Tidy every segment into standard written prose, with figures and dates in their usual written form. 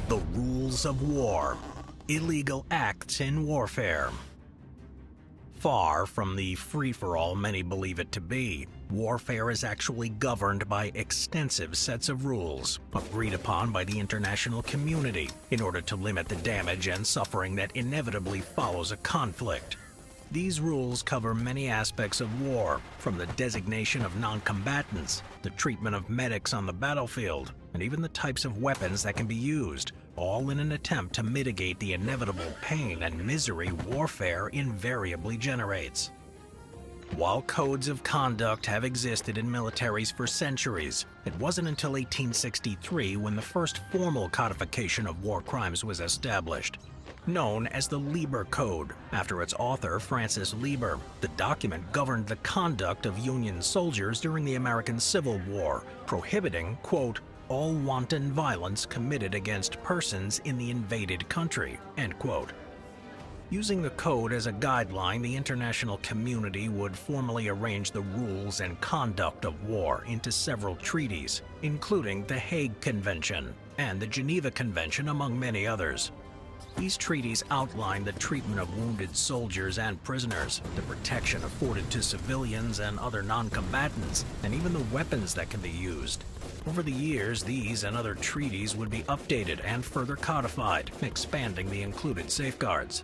The rules of war. Illegal acts in warfare. Far from the free-for-all many believe it to be, warfare is actually governed by extensive sets of rules, agreed upon by the international community in order to limit the damage and suffering that inevitably follows a conflict. These rules cover many aspects of war, from the designation of non-combatants, the treatment of medics on the battlefield, and even the types of weapons that can be used, all in an attempt to mitigate the inevitable pain and misery warfare invariably generates. While codes of conduct have existed in militaries for centuries, it wasn't until 1863 when the first formal codification of war crimes was established. Known as the Lieber Code, after its author Francis Lieber, the document governed the conduct of Union soldiers during the American Civil War, prohibiting, quote, all wanton violence committed against persons in the invaded country, end quote. Using the code as a guideline, the international community would formally arrange the rules and conduct of war into several treaties, including the Hague Convention and the Geneva Convention, among many others. These treaties outline the treatment of wounded soldiers and prisoners, the protection afforded to civilians and other non-combatants, and even the weapons that can be used. Over the years, these and other treaties would be updated and further codified, expanding the included safeguards.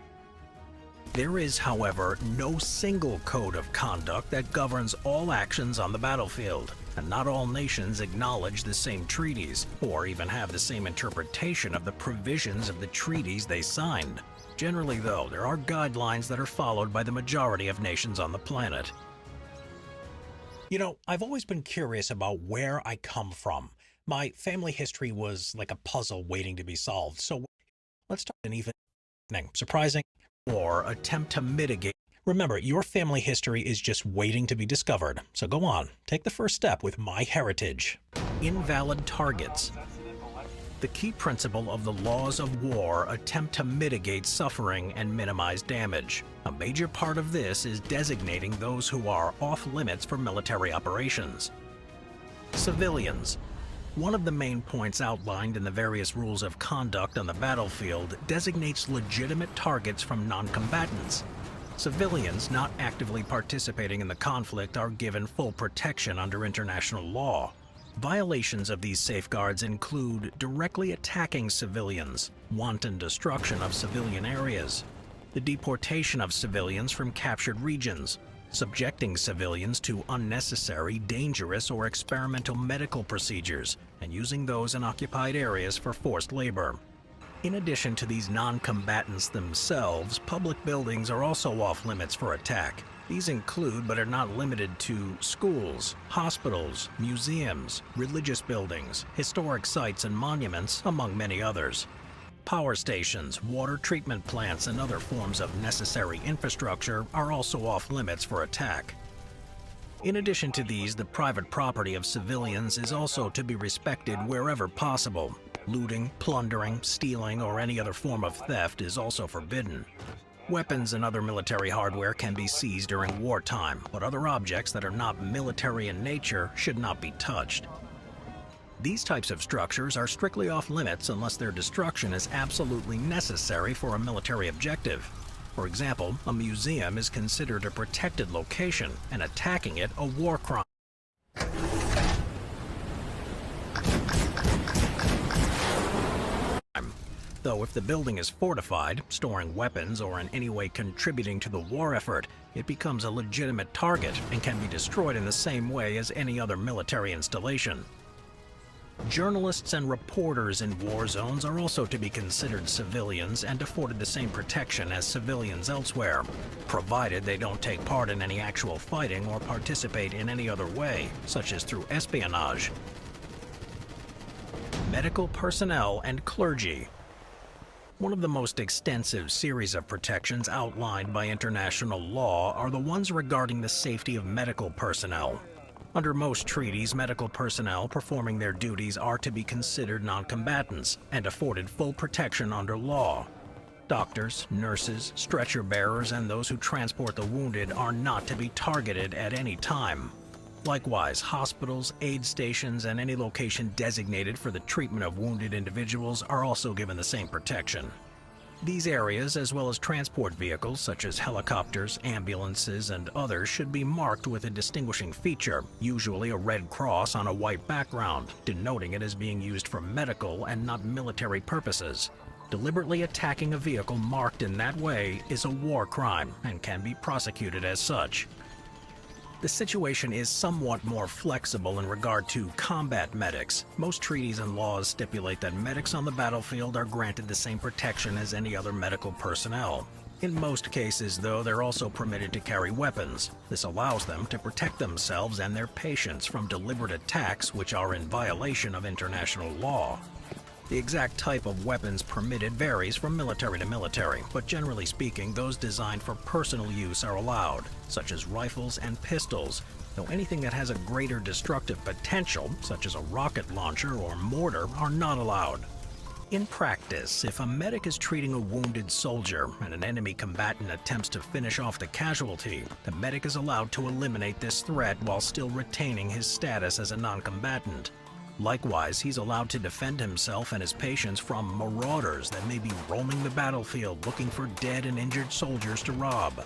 There is, however, no single code of conduct that governs all actions on the battlefield, and not all nations acknowledge the same treaties, or even have the same interpretation of the provisions of the treaties they signed. Generally, though, there are guidelines that are followed by the majority of nations on the planet. You know, I've always been curious about where I come from. My family history was like a puzzle waiting to be solved, so let's start an even surprising or attempt to mitigate. Remember, your family history is just waiting to be discovered, so go on, take the first step with MyHeritage. Invalid targets. The key principle of the laws of war attempt to mitigate suffering and minimize damage. A major part of this is designating those who are off limits for military operations. Civilians. One of the main points outlined in the various rules of conduct on the battlefield designates legitimate targets from non-combatants. Civilians not actively participating in the conflict are given full protection under international law. Violations of these safeguards include directly attacking civilians, wanton destruction of civilian areas, the deportation of civilians from captured regions, subjecting civilians to unnecessary, dangerous, or experimental medical procedures, and using those in occupied areas for forced labor. In addition to these non-combatants themselves, public buildings are also off-limits for attack. These include, but are not limited to, schools, hospitals, museums, religious buildings, historic sites and monuments, among many others. Power stations, water treatment plants, and other forms of necessary infrastructure are also off-limits for attack. In addition to these, the private property of civilians is also to be respected wherever possible. Looting, plundering, stealing, or any other form of theft is also forbidden. Weapons and other military hardware can be seized during wartime, but other objects that are not military in nature should not be touched. These types of structures are strictly off-limits unless their destruction is absolutely necessary for a military objective. For example, a museum is considered a protected location, and attacking it a war crime. Though if the building is fortified, storing weapons, or in any way contributing to the war effort, it becomes a legitimate target and can be destroyed in the same way as any other military installation. Journalists and reporters in war zones are also to be considered civilians and afforded the same protection as civilians elsewhere, provided they don't take part in any actual fighting or participate in any other way, such as through espionage. Medical personnel and clergy. One of the most extensive series of protections outlined by international law are the ones regarding the safety of medical personnel. Under most treaties, medical personnel performing their duties are to be considered non-combatants and afforded full protection under law. Doctors, nurses, stretcher bearers, and those who transport the wounded are not to be targeted at any time. Likewise, hospitals, aid stations, and any location designated for the treatment of wounded individuals are also given the same protection. These areas, as well as transport vehicles such as helicopters, ambulances, and others, should be marked with a distinguishing feature, usually a red cross on a white background, denoting it as being used for medical and not military purposes. Deliberately attacking a vehicle marked in that way is a war crime and can be prosecuted as such. The situation is somewhat more flexible in regard to combat medics. Most treaties and laws stipulate that medics on the battlefield are granted the same protection as any other medical personnel. In most cases, though, they're also permitted to carry weapons. This allows them to protect themselves and their patients from deliberate attacks which are in violation of international law. The exact type of weapons permitted varies from military to military, but generally speaking, those designed for personal use are allowed, such as rifles and pistols, though anything that has a greater destructive potential, such as a rocket launcher or mortar, are not allowed. In practice, if a medic is treating a wounded soldier and an enemy combatant attempts to finish off the casualty, the medic is allowed to eliminate this threat while still retaining his status as a non-combatant. Likewise, he's allowed to defend himself and his patients from marauders that may be roaming the battlefield looking for dead and injured soldiers to rob.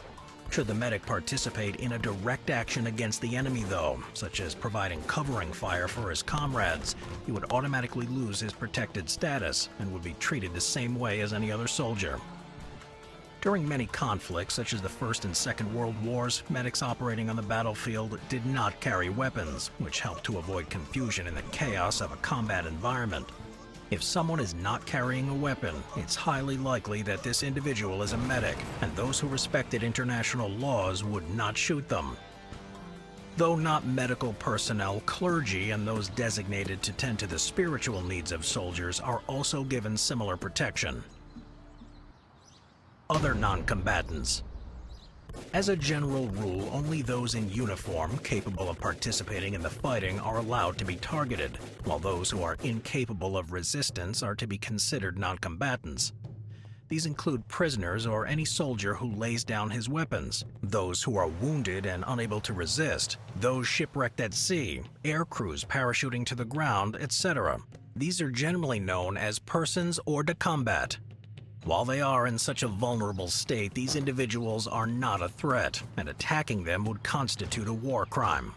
Should the medic participate in a direct action against the enemy, though, such as providing covering fire for his comrades, he would automatically lose his protected status and would be treated the same way as any other soldier. During many conflicts, such as the First and Second World Wars, medics operating on the battlefield did not carry weapons, which helped to avoid confusion in the chaos of a combat environment. If someone is not carrying a weapon, it's highly likely that this individual is a medic, and those who respected international laws would not shoot them. Though not medical personnel, clergy and those designated to tend to the spiritual needs of soldiers are also given similar protection. Other non-combatants. As a general rule, only those in uniform capable of participating in the fighting are allowed to be targeted, while those who are incapable of resistance are to be considered non-combatants. These include prisoners or any soldier who lays down his weapons, those who are wounded and unable to resist, those shipwrecked at sea, air crews parachuting to the ground, etc. These are generally known as persons hors de combat. While they are in such a vulnerable state, these individuals are not a threat, and attacking them would constitute a war crime.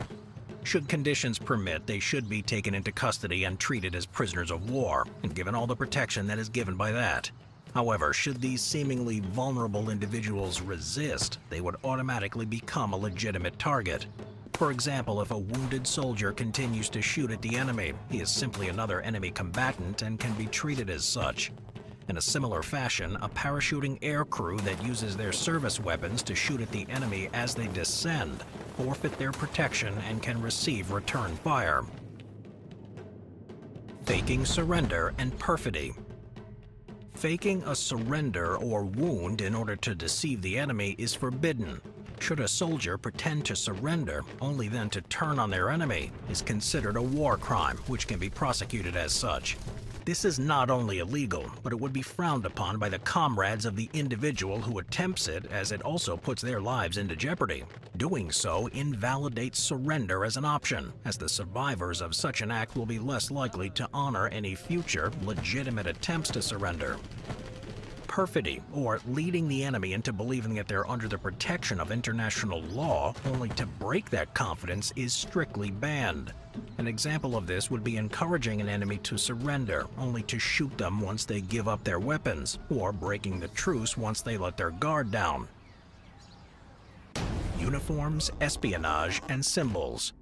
Should conditions permit, they should be taken into custody and treated as prisoners of war, and given all the protection that is given by that. However, should these seemingly vulnerable individuals resist, they would automatically become a legitimate target. For example, if a wounded soldier continues to shoot at the enemy, he is simply another enemy combatant and can be treated as such. In a similar fashion, a parachuting air crew that uses their service weapons to shoot at the enemy as they descend forfeit their protection and can receive return fire. Faking surrender and perfidy. Faking a surrender or wound in order to deceive the enemy is forbidden. Should a soldier pretend to surrender, only then to turn on their enemy, is considered a war crime, which can be prosecuted as such. This is not only illegal, but it would be frowned upon by the comrades of the individual who attempts it, as it also puts their lives into jeopardy. Doing so invalidates surrender as an option, as the survivors of such an act will be less likely to honor any future legitimate attempts to surrender. Perfidy, or leading the enemy into believing that they're under the protection of international law only to break that confidence, is strictly banned. An example of this would be encouraging an enemy to surrender only to shoot them once they give up their weapons, or breaking the truce once they let their guard down. Uniforms, espionage, and symbols.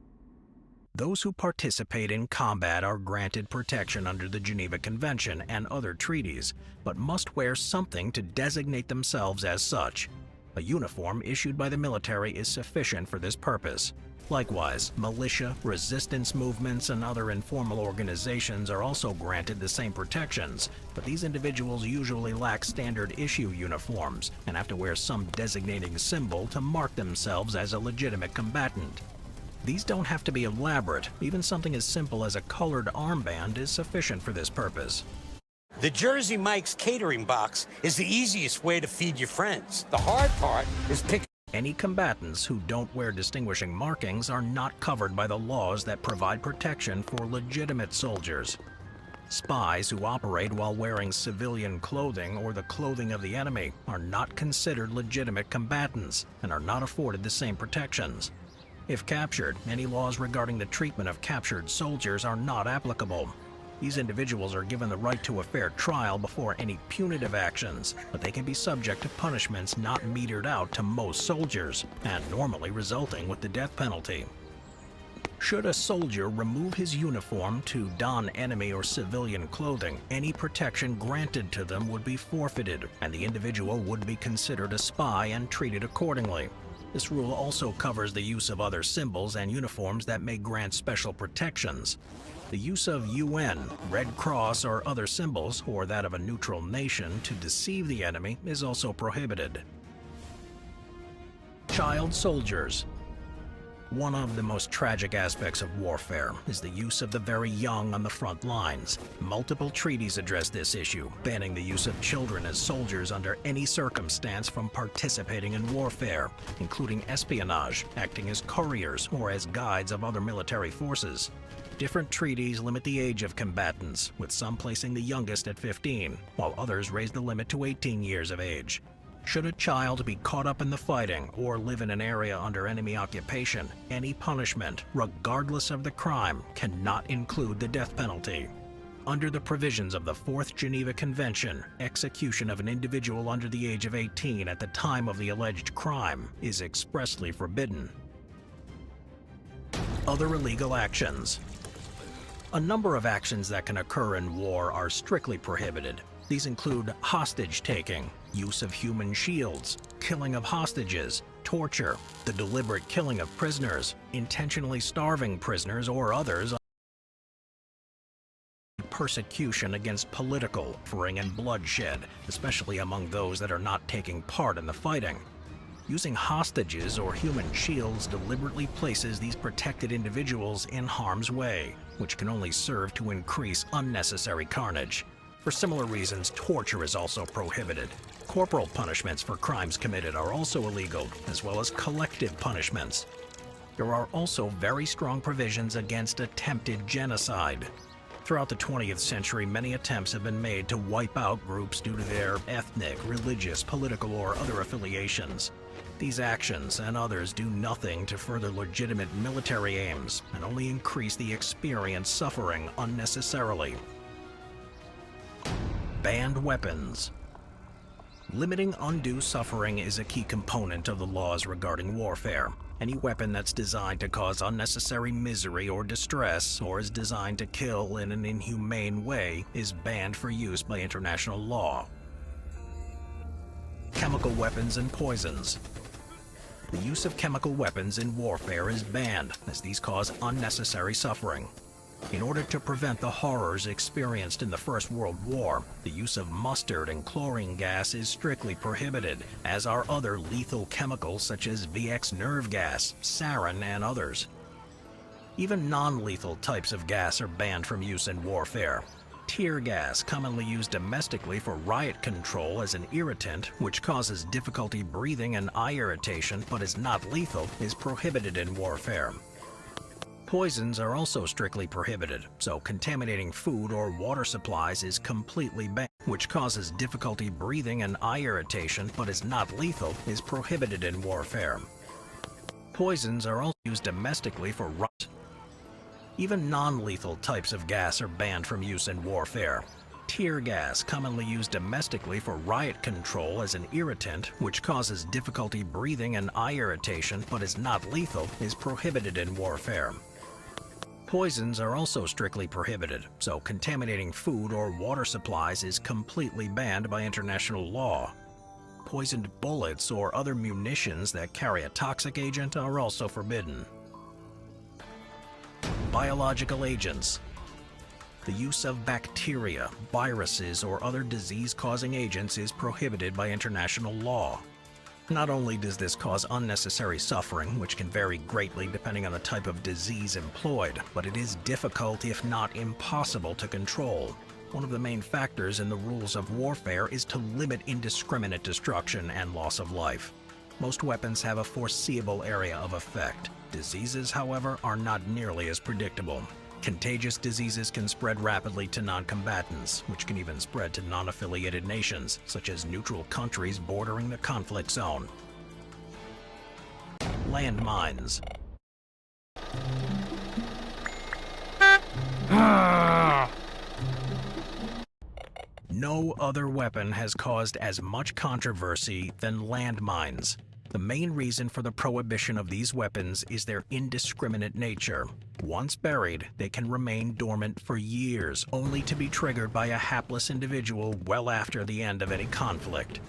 Those who participate in combat are granted protection under the Geneva Convention and other treaties, but must wear something to designate themselves as such. A uniform issued by the military is sufficient for this purpose. Likewise, militia, resistance movements, and other informal organizations are also granted the same protections, but these individuals usually lack standard issue uniforms and have to wear some designating symbol to mark themselves as a legitimate combatant. These don't have to be elaborate. Even something as simple as a colored armband is sufficient for this purpose. The Jersey Mike's catering box is the easiest way to feed your friends. The hard part is picking Any combatants who don't wear distinguishing markings are not covered by the laws that provide protection for legitimate soldiers. Spies who operate while wearing civilian clothing or the clothing of the enemy are not considered legitimate combatants and are not afforded the same protections. If captured, any laws regarding the treatment of captured soldiers are not applicable. These individuals are given the right to a fair trial before any punitive actions, but they can be subject to punishments not metered out to most soldiers, and normally resulting with the death penalty. Should a soldier remove his uniform to don enemy or civilian clothing, any protection granted to them would be forfeited, and the individual would be considered a spy and treated accordingly. This rule also covers the use of other symbols and uniforms that may grant special protections. The use of UN, Red Cross, or other symbols, or that of a neutral nation to deceive the enemy is also prohibited. Child soldiers. One of the most tragic aspects of warfare is the use of the very young on the front lines. Multiple treaties address this issue, banning the use of children as soldiers under any circumstance from participating in warfare, including espionage, acting as couriers, or as guides of other military forces. Different treaties limit the age of combatants, with some placing the youngest at 15, while others raise the limit to 18 years of age. Should a child be caught up in the fighting or live in an area under enemy occupation, any punishment, regardless of the crime, cannot include the death penalty. Under the provisions of the Fourth Geneva Convention, execution of an individual under the age of 18 at the time of the alleged crime is expressly forbidden. Other illegal actions. A number of actions that can occur in war are strictly prohibited. These include hostage-taking, use of human shields, killing of hostages, torture, the deliberate killing of prisoners, intentionally starving prisoners or others, persecution against political suffering and bloodshed, especially among those that are not taking part in the fighting. Using hostages or human shields deliberately places these protected individuals in harm's way, which can only serve to increase unnecessary carnage. For similar reasons, torture is also prohibited. Corporal punishments for crimes committed are also illegal, as well as collective punishments. There are also very strong provisions against attempted genocide. Throughout the 20th century, many attempts have been made to wipe out groups due to their ethnic, religious, political, or other affiliations. These actions and others do nothing to further legitimate military aims and only increase the experienced suffering unnecessarily. Banned weapons. Limiting undue suffering is a key component of the laws regarding warfare. Any weapon that's designed to cause unnecessary misery or distress, or is designed to kill in an inhumane way, is banned for use by international law. Chemical weapons and poisons. The use of chemical weapons in warfare is banned, as these cause unnecessary suffering. In order to prevent the horrors experienced in the First World War, the use of mustard and chlorine gas is strictly prohibited, as are other lethal chemicals such as VX nerve gas, sarin, and others. Even non-lethal types of gas are banned from use in warfare. Tear gas, commonly used domestically for riot control as an irritant, which causes difficulty breathing and eye irritation but is not lethal, is prohibited in warfare. Poisons are also strictly prohibited, so contaminating food or water supplies is completely banned, which causes difficulty breathing and eye irritation but is not lethal, is prohibited in warfare. Poisons are also used domestically for riot. Even non-lethal types of gas are banned from use in warfare. Tear gas, commonly used domestically for riot control as an irritant, which causes difficulty breathing and eye irritation but is not lethal, is prohibited in warfare. Poisons are also strictly prohibited, so contaminating food or water supplies is completely banned by international law. Poisoned bullets or other munitions that carry a toxic agent are also forbidden. Biological agents. The use of bacteria, viruses, or other disease-causing agents is prohibited by international law. Not only does this cause unnecessary suffering, which can vary greatly depending on the type of disease employed, but it is difficult, if not impossible, to control. One of the main factors in the rules of warfare is to limit indiscriminate destruction and loss of life. Most weapons have a foreseeable area of effect. Diseases, however, are not nearly as predictable. Contagious diseases can spread rapidly to non-combatants, which can even spread to non-affiliated nations, such as neutral countries bordering the conflict zone. Landmines. No other weapon has caused as much controversy than landmines. The main reason for the prohibition of these weapons is their indiscriminate nature. Once buried, they can remain dormant for years, only to be triggered by a hapless individual well after the end of any conflict.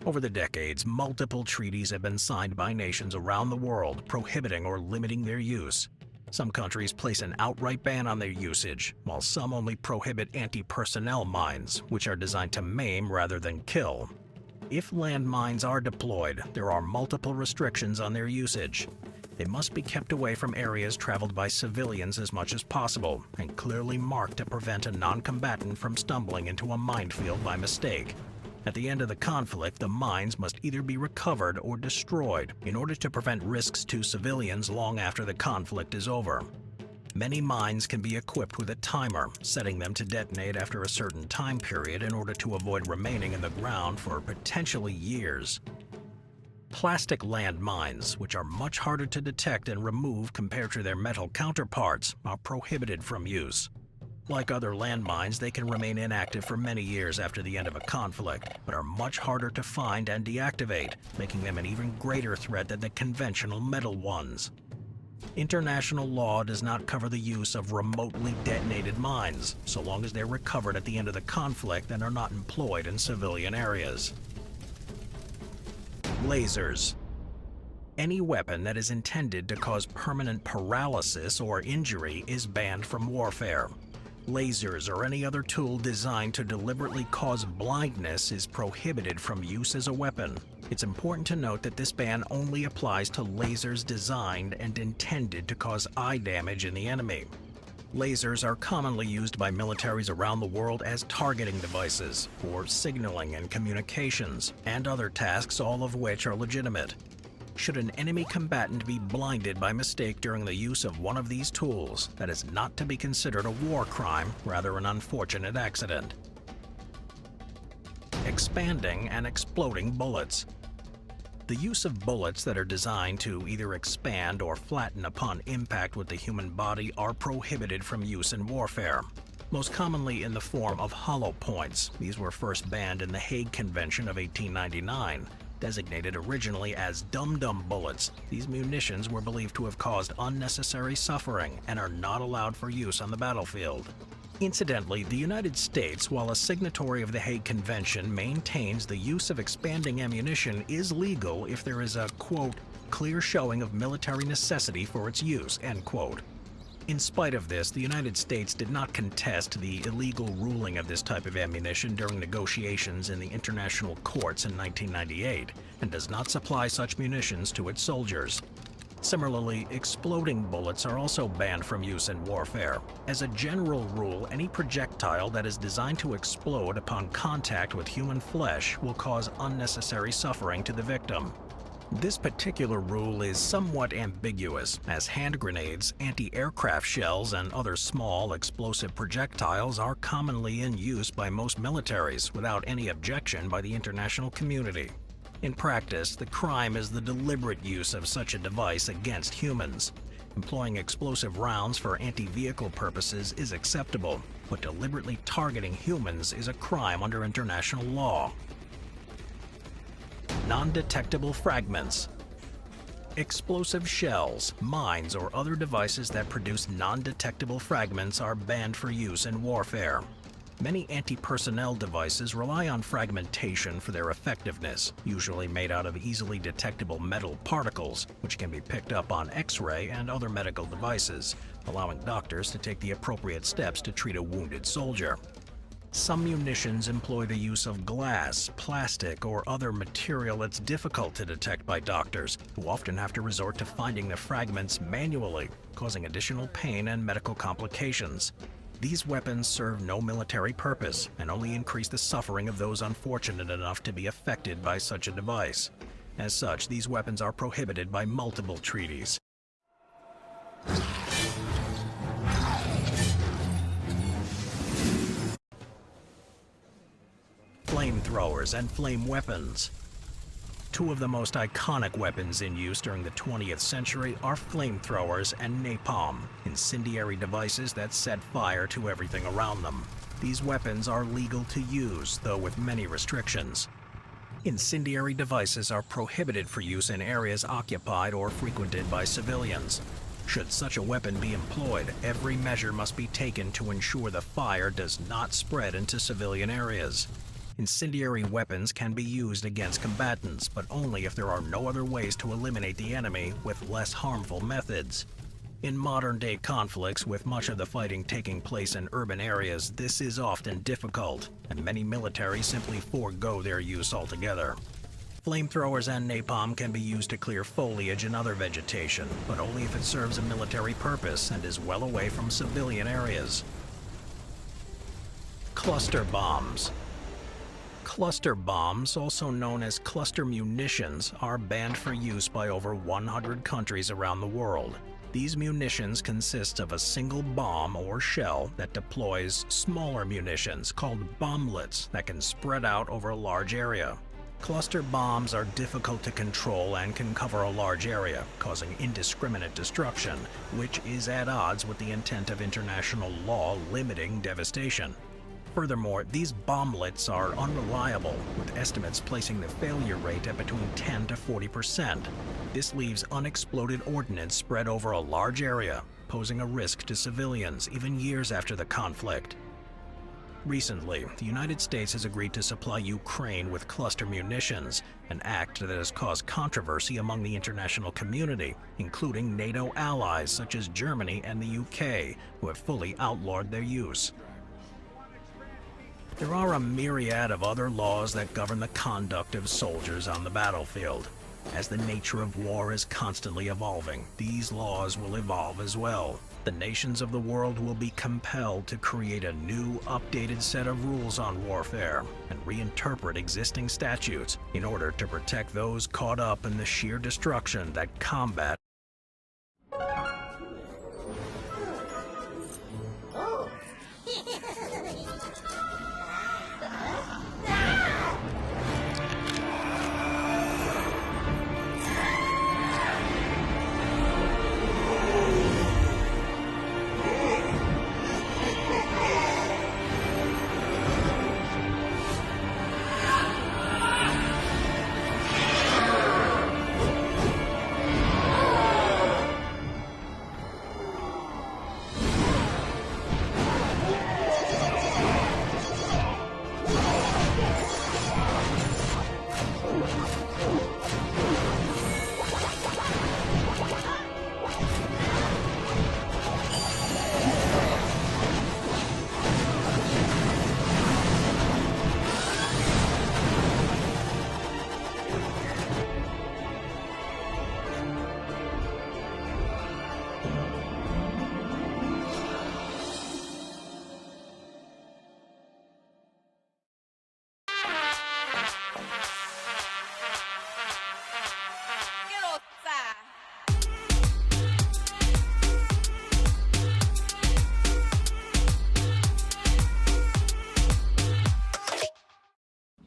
Over the decades, multiple treaties have been signed by nations around the world prohibiting or limiting their use. Some countries place an outright ban on their usage, while some only prohibit anti-personnel mines, which are designed to maim rather than kill. If landmines are deployed, there are multiple restrictions on their usage. They must be kept away from areas traveled by civilians as much as possible, and clearly marked to prevent a non-combatant from stumbling into a minefield by mistake. At the end of the conflict, the mines must either be recovered or destroyed in order to prevent risks to civilians long after the conflict is over. Many mines can be equipped with a timer, setting them to detonate after a certain time period in order to avoid remaining in the ground for potentially years. Plastic landmines, which are much harder to detect and remove compared to their metal counterparts, are prohibited from use. Like other landmines, they can remain inactive for many years after the end of a conflict, but are much harder to find and deactivate, making them an even greater threat than the conventional metal ones. International law does not cover the use of remotely detonated mines, so long as they're recovered at the end of the conflict and are not employed in civilian areas. Lasers. Any weapon that is intended to cause permanent paralysis or injury is banned from warfare. Lasers or any other tool designed to deliberately cause blindness is prohibited from use as a weapon. It's important to note that this ban only applies to lasers designed and intended to cause eye damage in the enemy. Lasers are commonly used by militaries around the world as targeting devices, for signaling and communications, and other tasks, all of which are legitimate. Should an enemy combatant be blinded by mistake during the use of one of these tools, that is not to be considered a war crime, rather an unfortunate accident. Expanding and exploding bullets. The use of bullets that are designed to either expand or flatten upon impact with the human body are prohibited from use in warfare. Most commonly in the form of hollow points. These were first banned in the Hague Convention of 1899. Designated originally as dum-dum bullets, these munitions were believed to have caused unnecessary suffering and are not allowed for use on the battlefield. Incidentally, the United States, while a signatory of the Hague Convention, maintains the use of expanding ammunition is legal if there is a, quote, clear showing of military necessity for its use, end quote. In spite of this, the United States did not contest the illegal ruling of this type of ammunition during negotiations in the international courts in 1998, and does not supply such munitions to its soldiers. Similarly, exploding bullets are also banned from use in warfare. As a general rule, any projectile that is designed to explode upon contact with human flesh will cause unnecessary suffering to the victim. This particular rule is somewhat ambiguous, as hand grenades, anti-aircraft shells, and other small explosive projectiles are commonly in use by most militaries without any objection by the international community. In practice, the crime is the deliberate use of such a device against humans. Employing explosive rounds for anti-vehicle purposes is acceptable, but deliberately targeting humans is a crime under international law. Non-detectable fragments. Explosive shells, mines, or other devices that produce non-detectable fragments are banned for use in warfare. Many anti-personnel devices rely on fragmentation for their effectiveness, usually made out of easily detectable metal particles, which can be picked up on X-ray and other medical devices, allowing doctors to take the appropriate steps to treat a wounded soldier. Some munitions employ the use of glass, plastic, or other material that's difficult to detect by doctors, who often have to resort to finding the fragments manually, causing additional pain and medical complications. These weapons serve no military purpose and only increase the suffering of those unfortunate enough to be affected by such a device. As such, these weapons are prohibited by multiple treaties. Flamethrowers and flame weapons. Two of the most iconic weapons in use during the 20th century are flamethrowers and napalm, incendiary devices that set fire to everything around them. These weapons are legal to use, though with many restrictions. Incendiary devices are prohibited for use in areas occupied or frequented by civilians. Should such a weapon be employed, every measure must be taken to ensure the fire does not spread into civilian areas. Incendiary weapons can be used against combatants, but only if there are no other ways to eliminate the enemy with less harmful methods. In modern-day conflicts, with much of the fighting taking place in urban areas, this is often difficult, and many militaries simply forego their use altogether. Flamethrowers and napalm can be used to clear foliage and other vegetation, but only if it serves a military purpose and is well away from civilian areas. Cluster bombs. Cluster bombs, also known as cluster munitions, are banned for use by over 100 countries around the world. These munitions consist of a single bomb or shell that deploys smaller munitions called bomblets that can spread out over a large area. Cluster bombs are difficult to control and can cover a large area, causing indiscriminate destruction, which is at odds with the intent of international law limiting devastation. Furthermore, these bomblets are unreliable, with estimates placing the failure rate at between 10 to 40%. This leaves unexploded ordnance spread over a large area, posing a risk to civilians even years after the conflict. Recently, the United States has agreed to supply Ukraine with cluster munitions, an act that has caused controversy among the international community, including NATO allies such as Germany and the UK, who have fully outlawed their use. There are a myriad of other laws that govern the conduct of soldiers on the battlefield. As the nature of war is constantly evolving, these laws will evolve as well. The nations of the world will be compelled to create a new, updated set of rules on warfare and reinterpret existing statutes in order to protect those caught up in the sheer destruction that combat.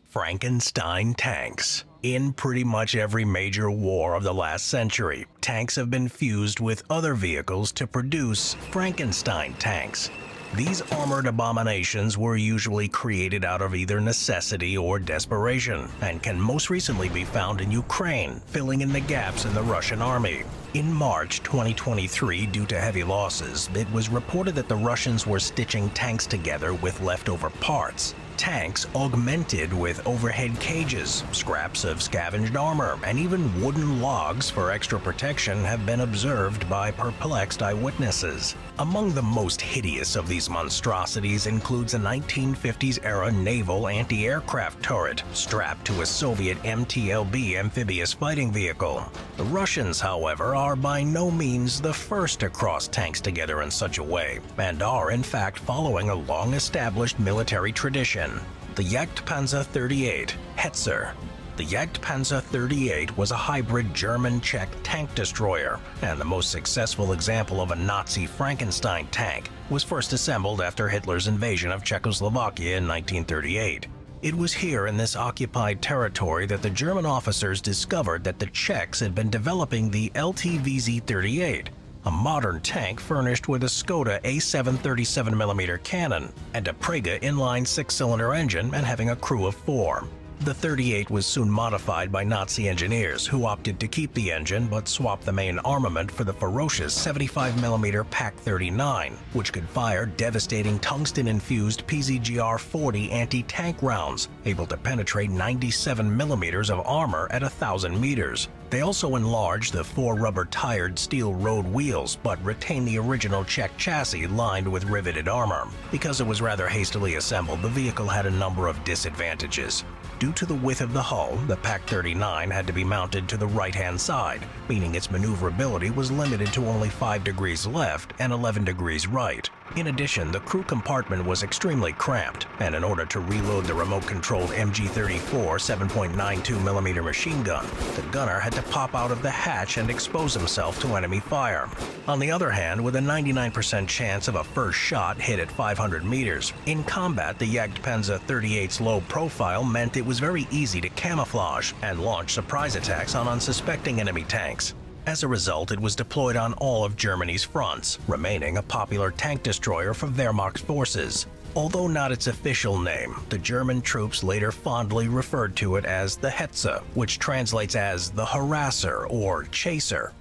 Frankenstein tanks. In pretty much every major war of the last century, tanks have been fused with other vehicles to produce Frankenstein tanks. These armored abominations were usually created out of either necessity or desperation, and can most recently be found in Ukraine, filling in the gaps in the Russian army. In March 2023, due to heavy losses, it was reported that the Russians were stitching tanks together with leftover parts. Tanks augmented with overhead cages, scraps of scavenged armor, and even wooden logs for extra protection have been observed by perplexed eyewitnesses. Among the most hideous of these monstrosities includes a 1950s-era naval anti-aircraft turret strapped to a Soviet MTLB amphibious fighting vehicle. The Russians, however, are by no means the first to cross tanks together in such a way, and are in fact following a long-established military tradition. The Jagdpanzer 38, Hetzer. The Jagdpanzer 38 was a hybrid German-Czech tank destroyer, and the most successful example of a Nazi Frankenstein tank was first assembled after Hitler's invasion of Czechoslovakia in 1938. It was here in this occupied territory that the German officers discovered that the Czechs had been developing the LTVZ-38, a modern tank furnished with a Skoda A7 37mm cannon and a Prega inline six-cylinder engine and having a crew of 4. The 38 was soon modified by Nazi engineers who opted to keep the engine but swapped the main armament for the ferocious 75mm Pak-39, which could fire devastating tungsten-infused PZGR-40 anti-tank rounds, able to penetrate 97mm of armor at 1,000 meters. They also enlarged the 4 rubber-tired steel road wheels but retained the original Czech chassis lined with riveted armor. Because it was rather hastily assembled, the vehicle had a number of disadvantages. Due to the width of the hull, the Pak-39 had to be mounted to the right-hand side, meaning its maneuverability was limited to only 5 degrees left and 11 degrees right. In addition, the crew compartment was extremely cramped, and in order to reload the remote-controlled MG-34 7.92mm machine gun, the gunner had to pop out of the hatch and expose himself to enemy fire. On the other hand, with a 99% chance of a first shot hit at 500 meters, in combat the Jagdpanzer 38's low profile meant it was very easy to camouflage and launch surprise attacks on unsuspecting enemy tanks. As a result, it was deployed on all of Germany's fronts, remaining a popular tank destroyer for Wehrmacht forces. Although not its official name, the German troops later fondly referred to it as the Hetze, which translates as the harasser or chaser.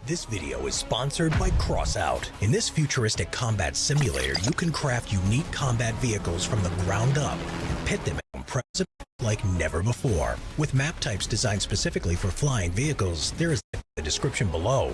This video is sponsored by Crossout. In this futuristic combat simulator, you can craft unique combat vehicles from the ground up and pit them in impressive like never before. With map types designed specifically for flying vehicles, there is the description below.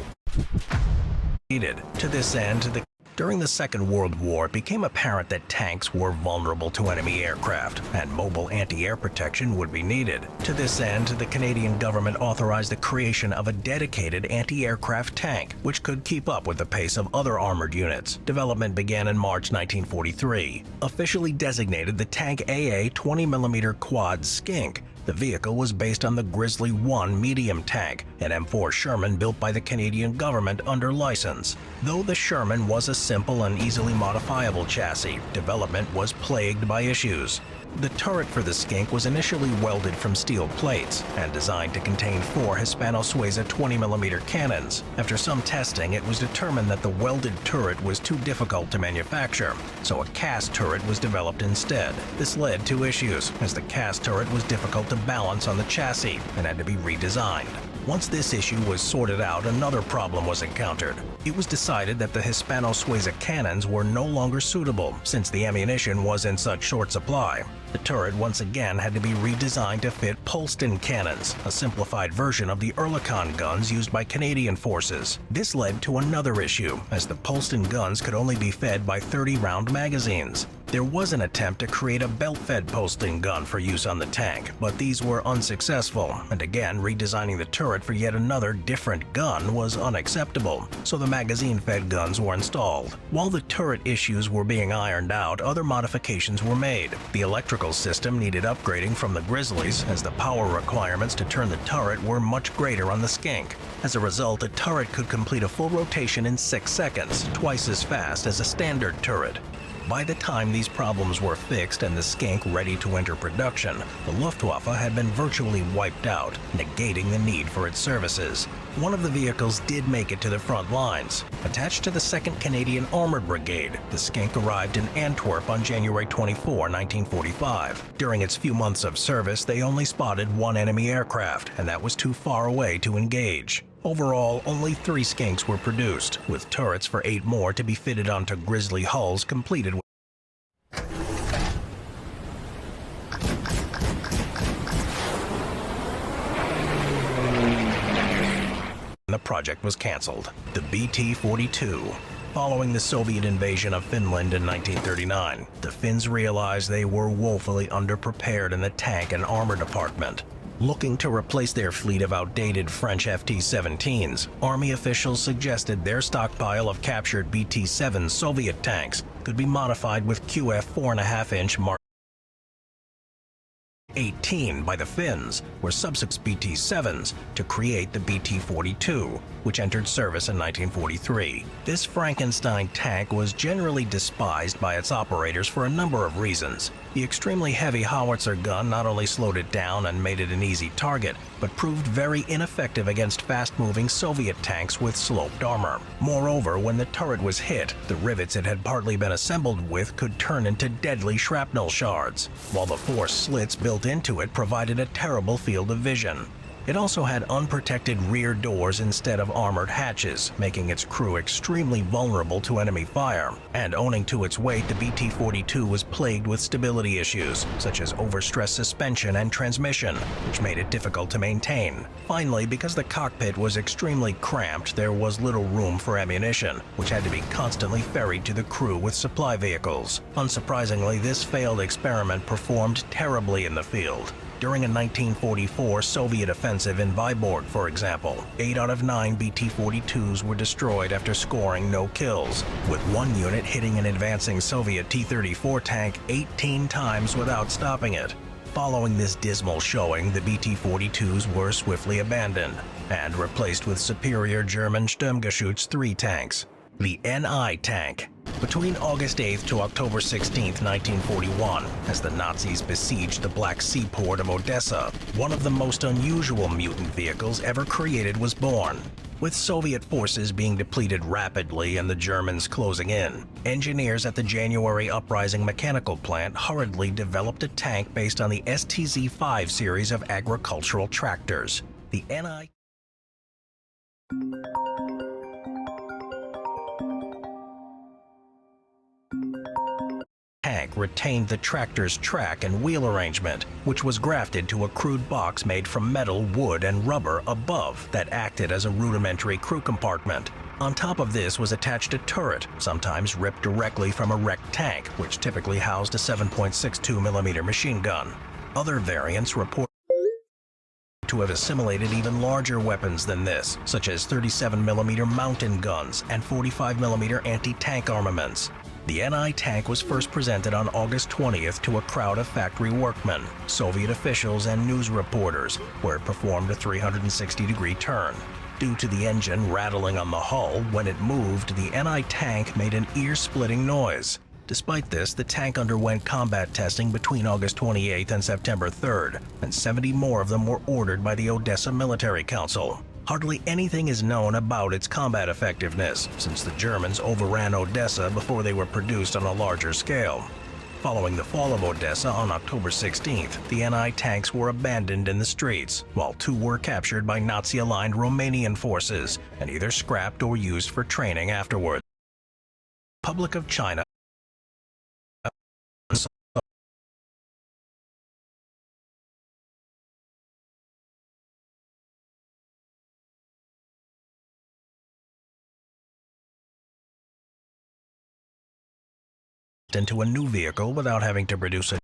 To this end, during the Second World War, it became apparent that tanks were vulnerable to enemy aircraft, and mobile anti-air protection would be needed. To this end, the Canadian government authorized the creation of a dedicated anti-aircraft tank, which could keep up with the pace of other armored units. Development began in March 1943. Officially designated the Tank AA 20mm Quad Skink, the vehicle was based on the Grizzly 1 medium tank, an M4 Sherman built by the Canadian government under license. Though the Sherman was a simple and easily modifiable chassis, development was plagued by issues. The turret for the Skink was initially welded from steel plates and designed to contain 4 Hispano-Suiza 20mm cannons. After some testing, it was determined that the welded turret was too difficult to manufacture, so a cast turret was developed instead. This led to issues, as the cast turret was difficult to balance on the chassis and had to be redesigned. Once this issue was sorted out, another problem was encountered. It was decided that the Hispano-Suiza cannons were no longer suitable since the ammunition was in such short supply. The turret once again had to be redesigned to fit Polston cannons, a simplified version of the Oerlikon guns used by Canadian forces. This led to another issue, as the Polston guns could only be fed by 30-round magazines. There was an attempt to create a belt-fed Polston gun for use on the tank, but these were unsuccessful, and again, redesigning the turret for yet another different gun was unacceptable, so the magazine-fed guns were installed. While the turret issues were being ironed out, other modifications were made. The electrical system needed upgrading from the Grizzlies, as the power requirements to turn the turret were much greater on the Skink. As a result, a turret could complete a full rotation in 6 seconds, twice as fast as a standard turret. By the time these problems were fixed and the Skink ready to enter production, the Luftwaffe had been virtually wiped out, negating the need for its services. One of the vehicles did make it to the front lines. Attached to the 2nd Canadian Armored Brigade, the Skink arrived in Antwerp on January 24, 1945. During its few months of service, they only spotted 1 enemy aircraft, and that was too far away to engage. Overall, only 3 Skinks were produced, with turrets for 8 more to be fitted onto Grizzly hulls completed. The project was cancelled. The BT-42. Following the Soviet invasion of Finland in 1939, the Finns realized they were woefully underprepared in the tank and armor department. Looking to replace their fleet of outdated French FT-17s, Army officials suggested their stockpile of captured BT-7 Soviet tanks could be modified with QF 4.5-inch Mark 18 by the Finns were subsequent BT-7s to create the BT-42, which entered service in 1943. This Frankenstein tank was generally despised by its operators for a number of reasons. The extremely heavy howitzer gun not only slowed it down and made it an easy target, but proved very ineffective against fast-moving Soviet tanks with sloped armor. Moreover, when the turret was hit, the rivets it had partly been assembled with could turn into deadly shrapnel shards, while the 4 slits built into it provided a terrible field of vision. It also had unprotected rear doors instead of armored hatches, making its crew extremely vulnerable to enemy fire. And owing to its weight, the BT-42 was plagued with stability issues, such as overstressed suspension and transmission, which made it difficult to maintain. Finally, because the cockpit was extremely cramped, there was little room for ammunition, which had to be constantly ferried to the crew with supply vehicles. Unsurprisingly, this failed experiment performed terribly in the field. During a 1944 Soviet offensive in Vyborg, for example, 8 out of 9 BT-42s were destroyed after scoring no kills, with one unit hitting an advancing Soviet T-34 tank 18 times without stopping it. Following this dismal showing, the BT-42s were swiftly abandoned and replaced with superior German Sturmgeschütz 3 tanks. The NI tank. Between August 8th to October 16th, 1941, as the Nazis besieged the Black Sea port of Odessa, one of the most unusual mutant vehicles ever created was born. With Soviet forces being depleted rapidly and the Germans closing in, engineers at the January Uprising mechanical plant hurriedly developed a tank based on the STZ-5 series of agricultural tractors. The NI tank retained the tractor's track and wheel arrangement, which was grafted to a crude box made from metal, wood, and rubber above that acted as a rudimentary crew compartment. On top of this was attached a turret, sometimes ripped directly from a wrecked tank, which typically housed a 7.62mm machine gun. Other variants report to have assimilated even larger weapons than this, such as 37mm mountain guns and 45mm anti-tank armaments. The NI tank was first presented on August 20th to a crowd of factory workmen, Soviet officials, and news reporters, where it performed a 360-degree turn. Due to the engine rattling on the hull, when it moved, the NI tank made an ear-splitting noise. Despite this, the tank underwent combat testing between August 28th and September 3rd, and 70 more of them were ordered by the Odessa Military Council. Hardly anything is known about its combat effectiveness, since the Germans overran Odessa before they were produced on a larger scale. Following the fall of Odessa on October 16th, the NI tanks were abandoned in the streets, while 2 were captured by Nazi-aligned Romanian forces and either scrapped or used for training afterward. Republic of China into a new vehicle without having to produce a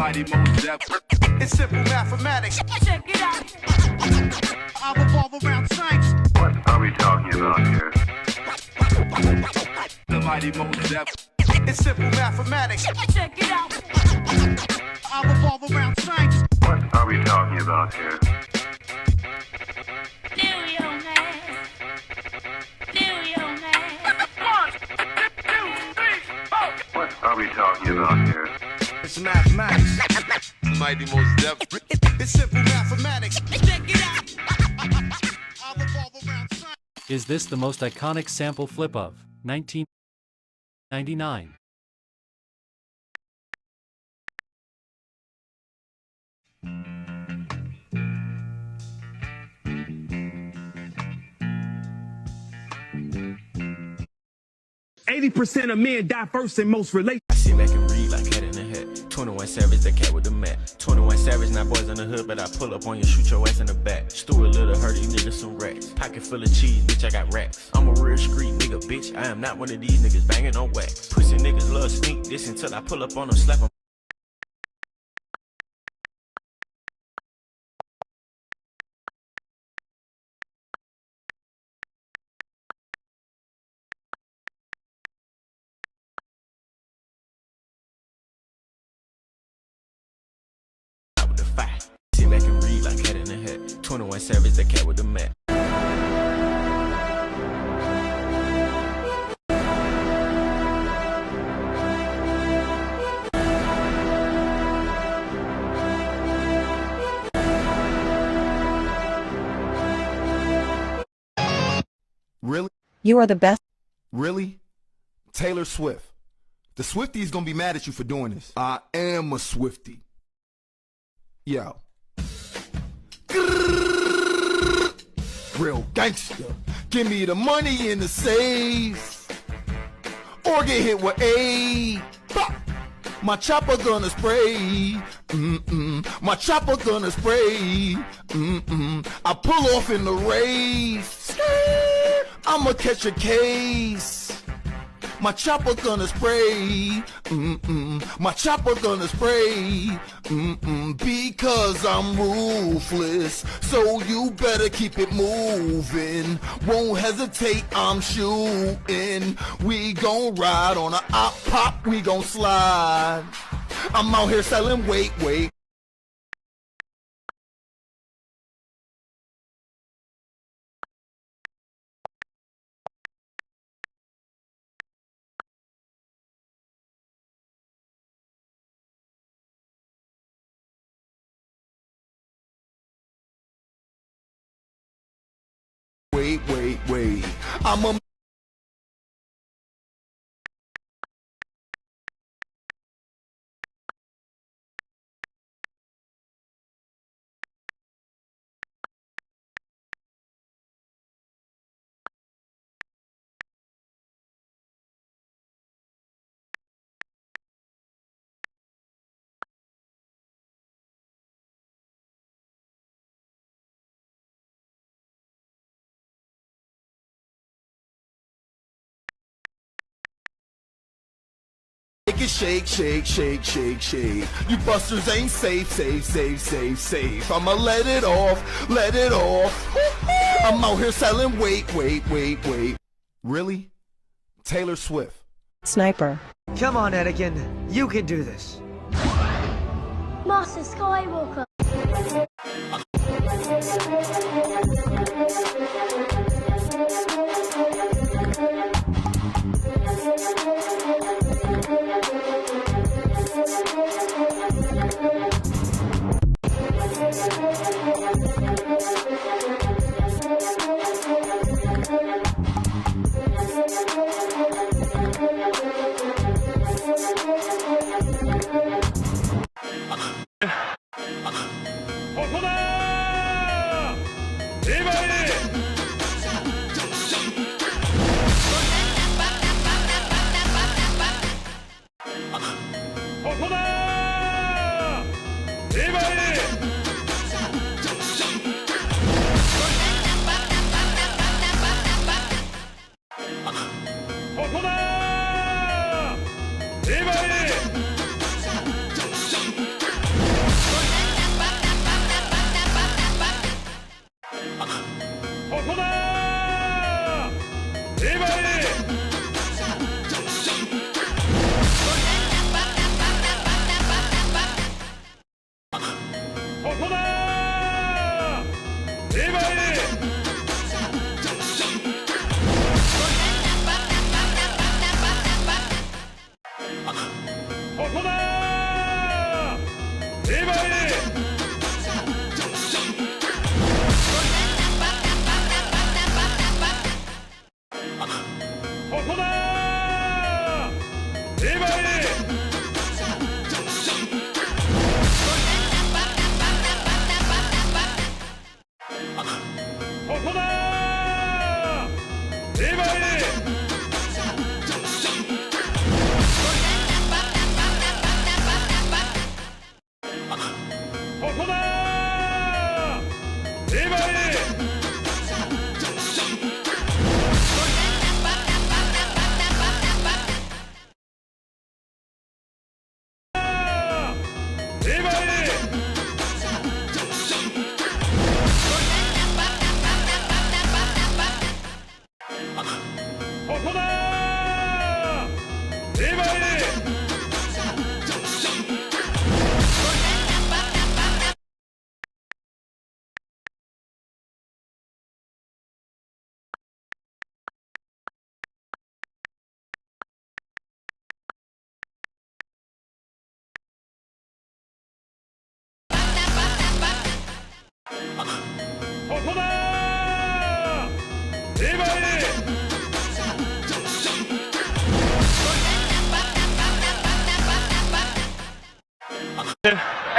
mighty Mos Def. It's simple mathematics. Check it out. I revolve around saints. What are we talking about here? The mighty Mos Def. It's simple mathematics. Check it out. I revolve around saints. What are we talking about here? Do your man. Do your man. 1, 2, 3, 4. What are we talking about here? It's mathematics. Mighty Mos Def. It's simple mathematics. Check it out. I revolve around saints. Is this the most iconic sample flip of 1999? %80 of men die first in most relationships. I sit back and read like Cat in the Hat. 21 Savage, the cat with the mat. 21 Savage, not boys in the hood, but I pull up on you, shoot your ass in the back. Stuart Little, heard these niggas some racks. Pocket full of cheese, bitch, I got racks. I'm a real street nigga, bitch. I am not one of these niggas banging on wax. Pussy niggas love sneak this until I pull up on them, slap 'em. Sit back and read like Cat in the Hat. 21 Savage, the cat with the mat. Really? You are the best. Really? Taylor Swift. The Swifties gonna be mad at you for doing this. I am a Swiftie. Yo. Real gangster. Give me the money in the safe. Or get hit with a. My chopper gonna spray. My chopper gonna spray. I pull off in the race. I'ma catch a case. My chopper gonna spray. My chopper gonna spray. Because I'm ruthless. So you better keep it moving. Won't hesitate, I'm shooting. We gon' ride on a op pop, we gon' slide. I'm out here selling weight. Wait. I'm a shake. You busters ain't safe. I'ma let it off. I'm out here selling weight. Really? Taylor Swift. Sniper. Come on, Anakin. You can do this. Master Skywalker.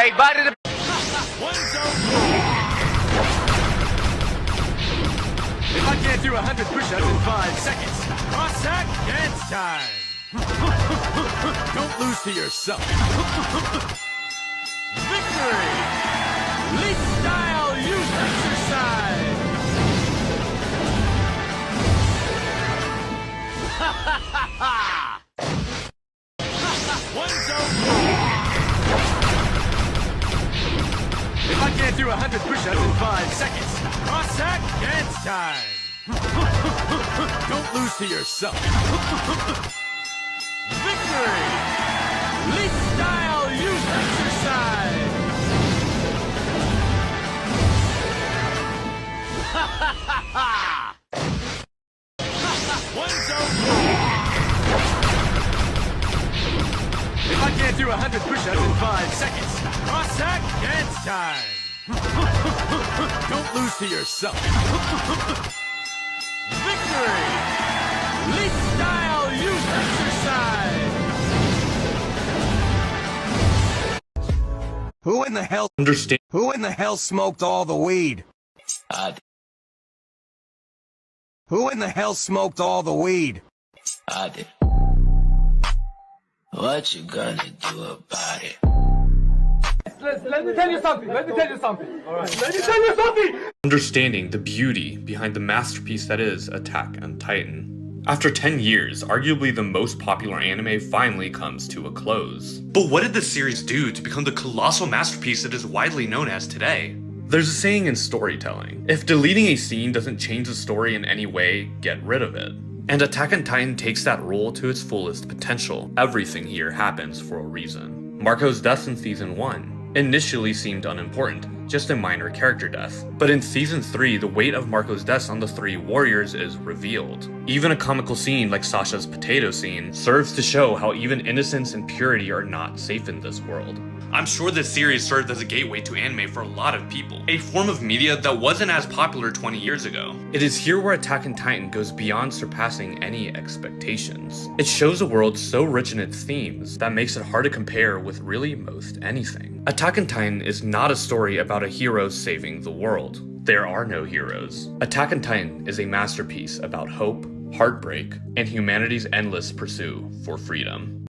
Hey, body the. If I can't do 100 push-ups in 5 seconds, cross-sack dance time. Don't lose to yourself. Victory! Leap style youth exercise. Ha ha ha ha! One zone. If I can't do 100 push-ups in 5 seconds, cross-sack dance time. Don't lose to yourself. Victory! Leap style youth exercise. Ha ha ha ha! One zone. If I can't do 100 push-ups in 5 seconds, cross-sack dance time. Don't lose to yourself. Victory! Leap style youth exercise. Who in the hell smoked all the weed? Who in the hell smoked all the weed? I did. What you gonna do about it? Let me tell you something. All right. Let me tell you something. Understanding the beauty behind the masterpiece that is Attack on Titan. After 10 years, arguably the most popular anime finally comes to a close. But what did the series do to become the colossal masterpiece it is widely known as today? There's a saying in storytelling: if deleting a scene doesn't change the story in any way, get rid of it. And Attack on Titan takes that role to its fullest potential. Everything here happens for a reason. Marco's death in Season 1 initially seemed unimportant, just a minor character death. But in Season 3, the weight of Marco's deaths on the 3 warriors is revealed. Even a comical scene like Sasha's potato scene serves to show how even innocence and purity are not safe in this world. I'm sure this series served as a gateway to anime for a lot of people, a form of media that wasn't as popular 20 years ago. It is here where Attack on Titan goes beyond surpassing any expectations. It shows a world so rich in its themes that makes it hard to compare with really most anything. Attack on Titan is not a story about a hero saving the world. There are no heroes. Attack on Titan is a masterpiece about hope, heartbreak, and humanity's endless pursuit for freedom.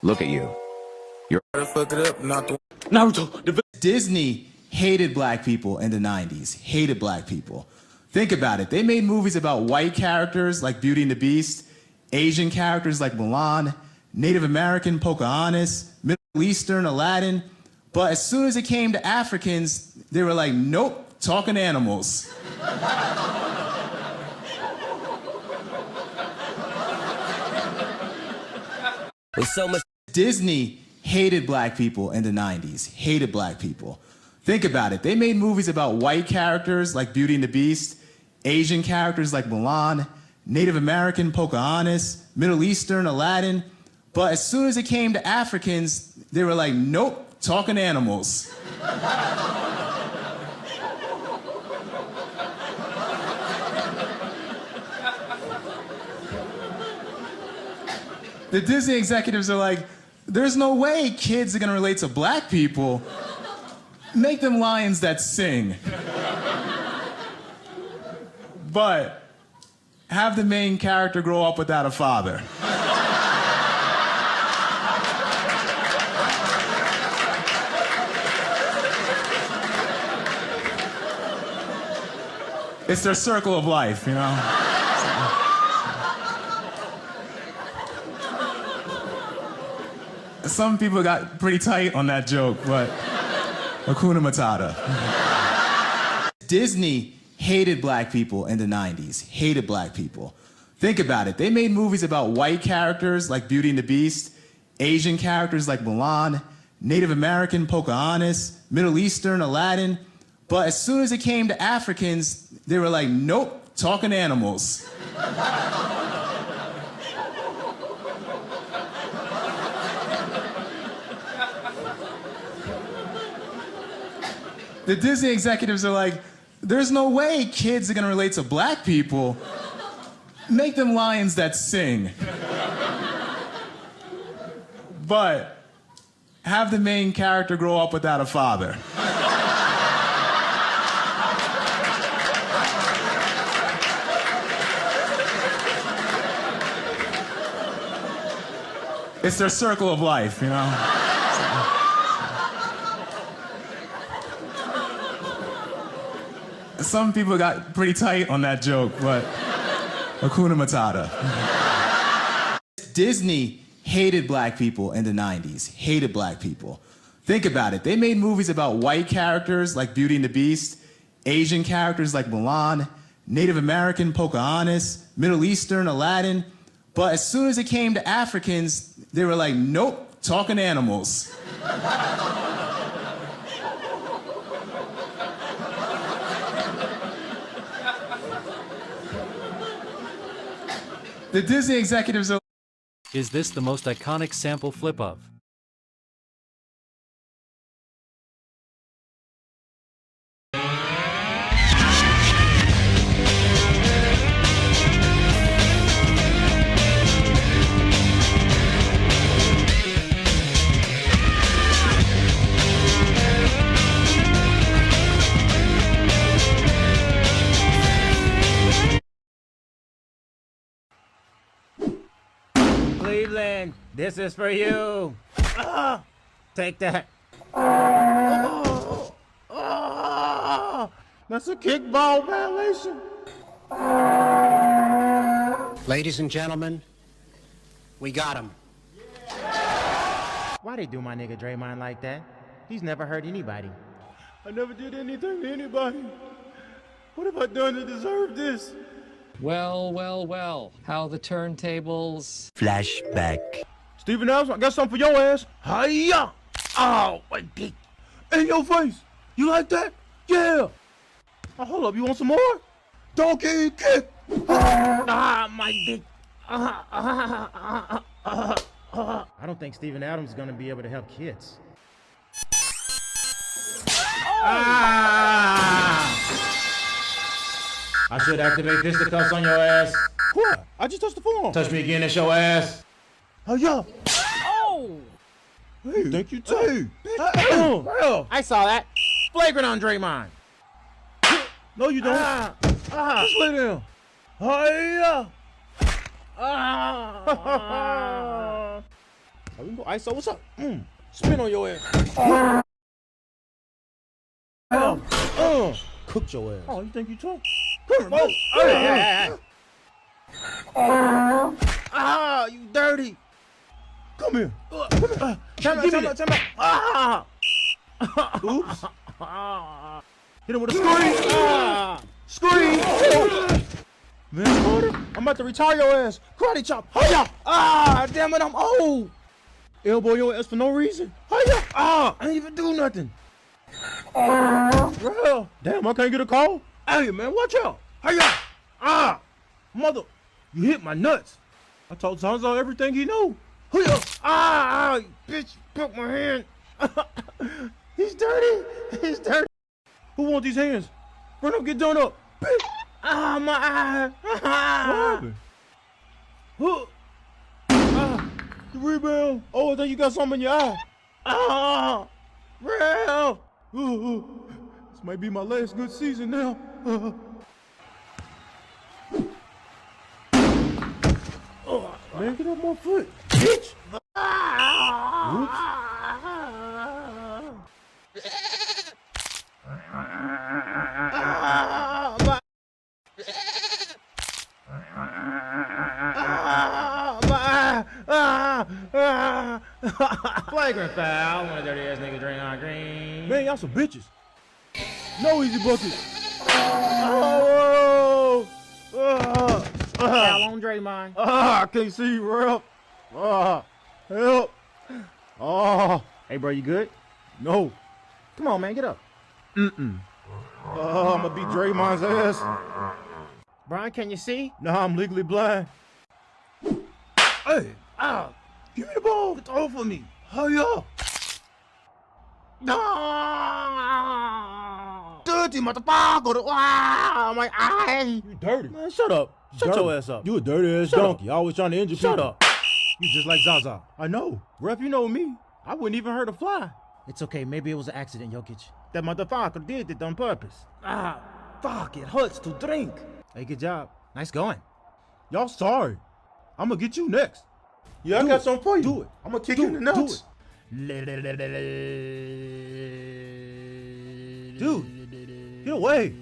Look at you. You're Naruto. Disney hated black people in the 90s. Hated black people. Think about it. They made movies about white characters like Beauty and the Beast, Asian characters like Mulan, Native American Pocahontas, Middle Eastern Aladdin. But as soon as it came to Africans, they were like, nope, talking animals. With so much Disney hated black people in the 90s, hated black people. Think about it. They made movies about white characters like Beauty and the Beast, Asian characters like Mulan, Native American Pocahontas, Middle Eastern Aladdin. But as soon as it came to Africans, they were like, nope, talking animals. The Disney executives are like, there's no way kids are gonna relate to black people. Make them lions that sing. But have the main character grow up without a father. It's their circle of life, you know? Some people got pretty tight on that joke, but Hakuna Matata. Disney hated black people in the 90s, hated black people. Think about it. They made movies about white characters like Beauty and the Beast, Asian characters like Mulan, Native American Pocahontas, Middle Eastern Aladdin. But as soon as it came to Africans, they were like, nope, talking animals. The Disney executives are like, there's no way kids are gonna relate to black people. Make them lions that sing. But have the main character grow up without a father. It's their circle of life, you know? Some people got pretty tight on that joke, but Hakuna Matata. Disney hated black people in the 90s, hated black people. Think about it. They made movies about white characters like Beauty and the Beast, Asian characters like Mulan, Native American Pocahontas, Middle Eastern Aladdin. But as soon as it came to Africans, they were like, nope, talking animals. The Disney executives are... Is this the most iconic sample flip of? Cleveland, this is for you. Take that. That's a kickball violation. Ladies and gentlemen, we got him. Why they do my nigga Draymond like that? He's never hurt anybody. I never did anything to anybody. What have I done to deserve this? Well, well, well. How the turntables... Flashback. Steven Adams, I got something for your ass. Hiya! Oh, my dick. In your face. You like that? Yeah. Oh, hold up, you want some more? Donkey kick. My dick. I don't think Steven Adams is gonna be able to help kids. I should activate fisticuffs on your ass. What? I just touched the form. Touch me again, that's your ass. Oh, yeah. Oh! Hey, thank you, too. I saw that. Flagrant on Draymond. No, you don't. Just lay down. Hiya! We can go ISO. What's up? Spin on your ass. Cooked your ass. Oh, you think you tough? Come here, you dirty. Come here. Time out. Oops. Hit him with a screen. Scream! Vince Carter, I'm about to retire your ass. Karate chop. Hiya! Ah, damn it, I'm old. Elbow your ass for no reason. Hiya! Ah, I ain't even do nothing. Bro, damn, I can't get a call. Hey, man, watch out. Hiya! Ah, mother, you hit my nuts. I told Zonzo everything he knew. Hiya! Ah, bitch, broke my hand. He's dirty. He's dirty. Who wants these hands? Run up, get done up. Bitch. Ah, my eye. What happened? The rebound. Oh, I think you got something in your eye. Ah, real. This might be my last good season now. Oh, man, get off my foot, bitch. Oops. Flagrant foul. One of dirty ass niggas drink on green. Man, y'all some bitches. No easy bucket. Oh! Foul on Draymond. I can't see you, ref. Help. Oh. Hey, bro, you good? No. Come on, man, get up. I'm gonna beat Draymond's ass. Brian, can you see? Nah, I'm legally blind. Hey, give me the ball. Get off of me. Hurry up. No. Dirty motherfucker. Wow, my eye. You dirty. Man, shut up. Shut your ass up. You a dirty ass donkey. Always trying to injure people. Shut up. You just like Zaza. I know. Ref, you know me. I wouldn't even hurt a fly. It's okay. Maybe it was an accident, Jokic. That motherfucker did it on purpose. Fuck. It hurts to drink. Hey, good job. Nice going. Y'all sorry. I'm gonna get you next. Yeah, I got something for you. Do it. I'm gonna kick you in the nuts. Dude, get away.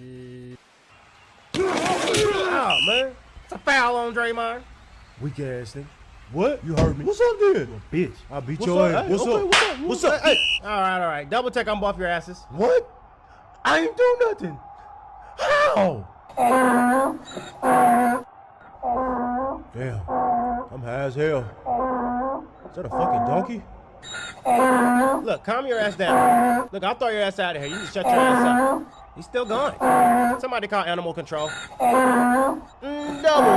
Oh, man. It's a foul on Draymond. Weak ass thing. What? You heard me. What's up, dude? Bitch. I'll beat your ass. Hey, what's up? What's up? Hey. All right. Double take on both your asses. What? I ain't do nothing. How? Damn. I'm high as hell. Is that a fucking donkey? Look, calm your ass down. Look, I'll throw your ass out of here. You just shut your ass up. He's still going. Somebody call animal control. Double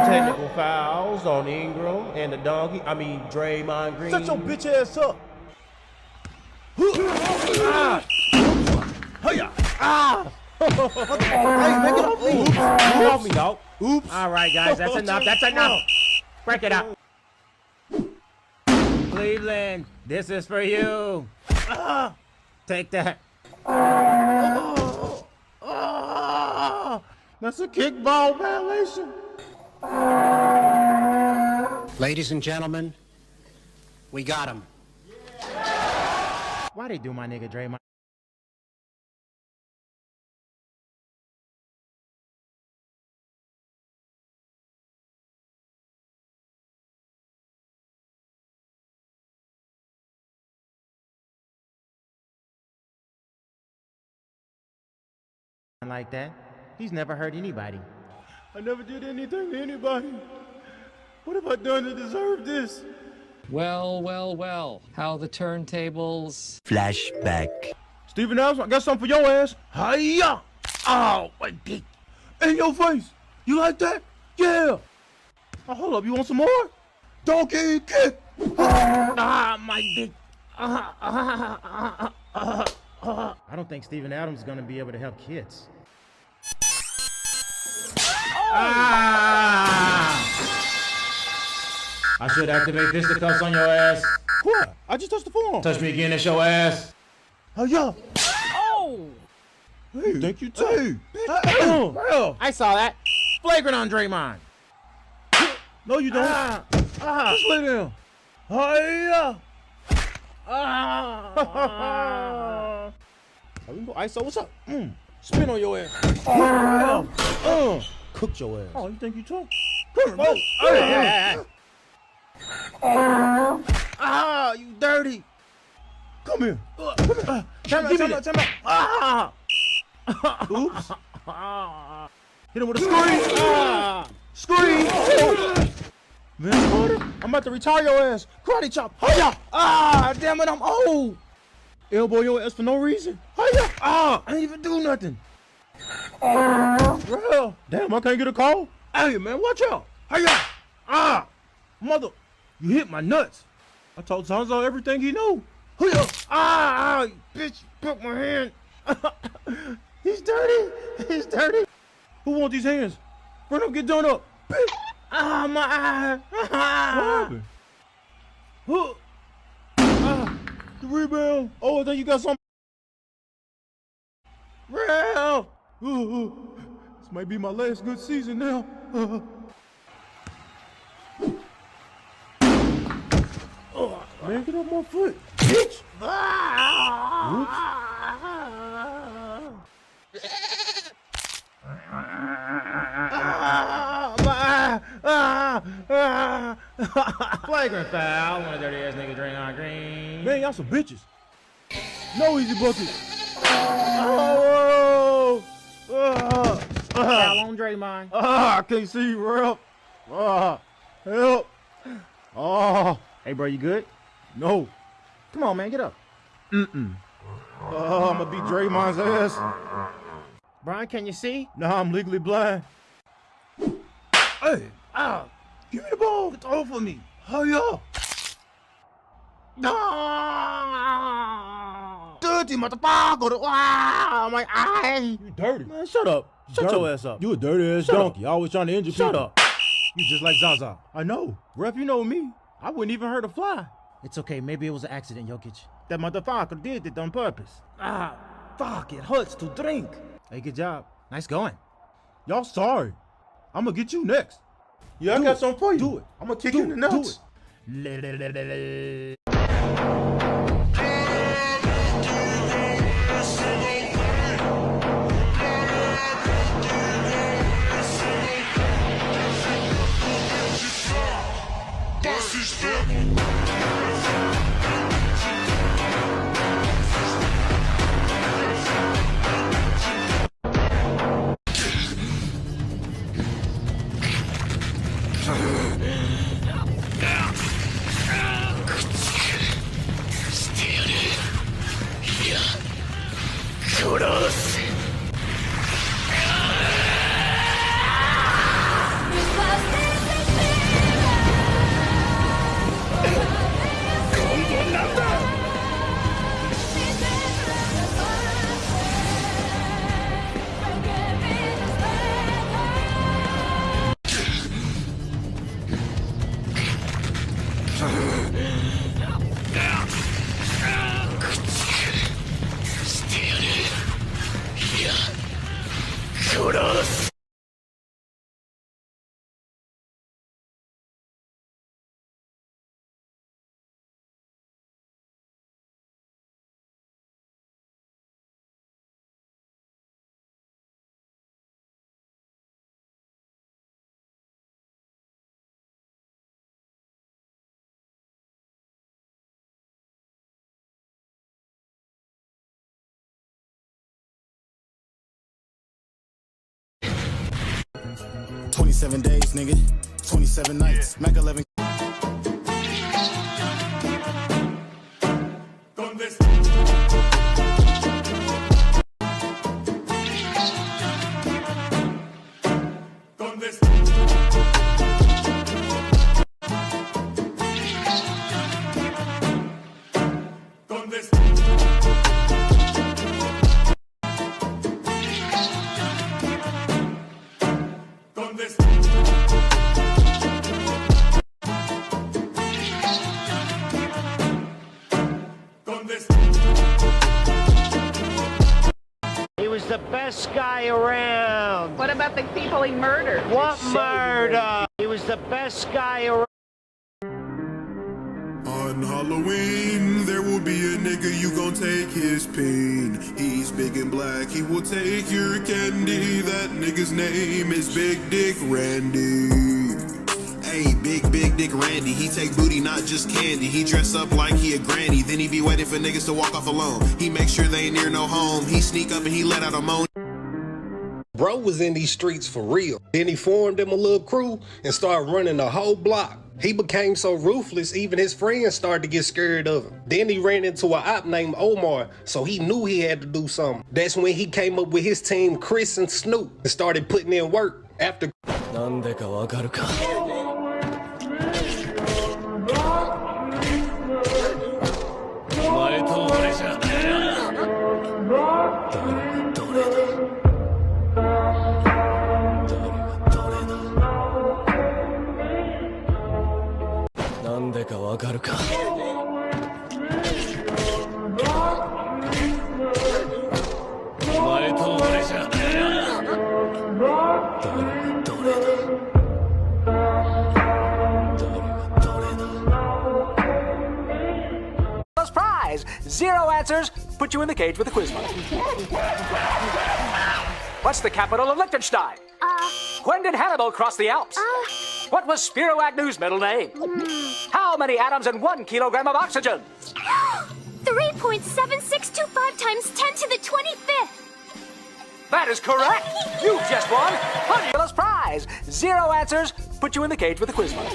technical fouls on Ingram and the donkey. Draymond Green. Shut your bitch ass up. Hey, make it off me. Get off me, dog. Oops. All right, guys, that's enough. That's enough. Break it up. Cleveland, this is for you. Take that. That's a kickball violation. Ladies and gentlemen, we got him. Why they do my nigga Draymond? Like that. He's never hurt anybody. I never did anything to anybody. What have I done to deserve this? Well, how the turntables... Flashback. Steven Adams, I got something for your ass. Hiya! Oh, my dick. In your face. You like that? Yeah. Oh, hold up, you want some more? Donkey kick. My dick. I don't think Steven Adams is gonna be able to help kids. I should activate this to cuss on your ass. What? I just touched the form. Touch me again, that's your ass. Oh, yeah. Oh! Hey, thank you too. I saw that. Flagrant on Draymond. No, you don't. Just lay down. Hiya! We can go ISO. What's up? Spin on your ass. Cooked your ass. Oh, you think you tough? Come here, you dirty. Come here. Time out. Oops. Hit him with a screen. Ah! Screen. Oh. Vince Carter, I'm about to retire your ass. Karate chop. Hiya! Ah, damn it, I'm old. Elbow your ass for no reason. Hiya! Ah, I ain't even do nothing. Bro, damn, I can't get a call. Hey, man, watch out. Hiya! Ah, mother, you hit my nuts. I told Zaza everything he knew. Hiya! Ah, bitch, broke my hand. He's dirty. He's dirty. Who wants these hands? Bring them, get done up. Bitch. Ah, my eye. What happened? The rebound. Oh, I think you got something. Ralph. This might be my last good season now. Oh, man, get off my foot. Bitch. Flagrant foul. One of dirty ass niggas drink on green. Man, y'all some bitches. No easy bucket. Oh! Foul on Draymond. I can't see you, Ralph. Help. Oh. Hey, bro, you good? No. Come on, man, get up. I'm gonna beat Draymond's ass. Brian, can you see? Nah, I'm legally blind. Hey, give me the ball. Throw for me. Hurry up. Dirty motherfucker. Wow, my eye. You dirty. Man, shut up. Shut your ass up. You a dirty ass donkey. Always trying to injure people. Shut up. You just like Zaza. I know. Ref, you know me. I wouldn't even hurt a fly. It's okay. Maybe it was an accident, Jokic. That motherfucker did it on purpose. Fuck, it hurts to drink. Hey, good job. Nice going. Y'all sorry. I'm gonna get you next. Yeah, I got something for you. Do it. I'm gonna kick you in the nuts. Do it. "27 days, nigga. 27 nights. Mac 11. He was the best guy around. What about the people he murdered? What murder? He was the best guy around. On Halloween, there will be a nigga, you gon' take his pain. He's big and black, he will take your candy. That nigga's name is Big Dick Randy. Hey, big Dick Randy, he take booty, not just candy. He dress up like he a granny, then he be waiting for niggas to walk off alone. He make sure they ain't near no home. He sneak up and he let out a moan. bro was in these streets for real. Then he formed him a little crew and started running the whole block. He became so ruthless, even his friends started to get scared of him. Then he ran into an op named Omar, so he knew he had to do something. That's when he came up with his team, Chris and Snoop, and started putting in work. After Prize! 0 answers, put you in the cage with a quiz mark. What's the capital of Liechtenstein? When did Hannibal cross the Alps? What was Spiro Agnew's middle name? How many atoms in 1 kilogram of oxygen? 3.7625 times 10 to the 25th. That is correct. You've just won $100 prize. 0 answers, put you in the cage with a quiz mark.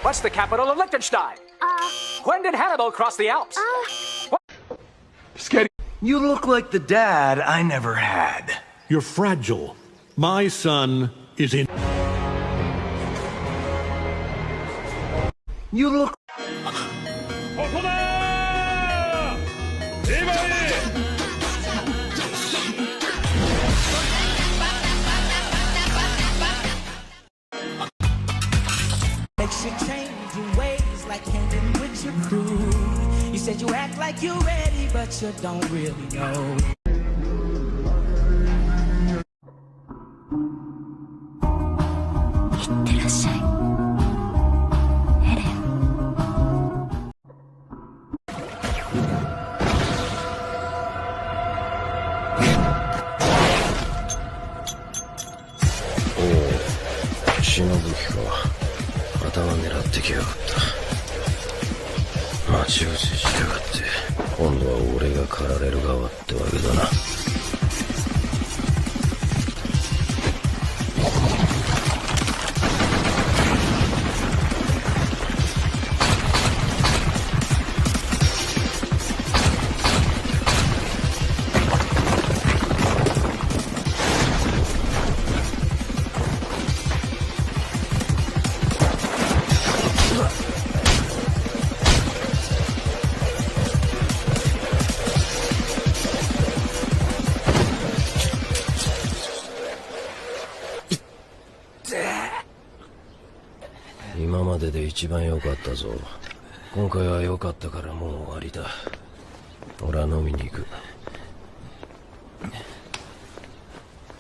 What's the capital of Liechtenstein? When did Hannibal cross the Alps? Sketty, you look like the dad I never had. You're fragile. My son is in. You look. Makes you change your ways like hanging with your crew. You said you act like you're ready, but you don't really know.今までで一番良かったぞ。今回は良かったからもう終わりだ。俺は飲みに行く。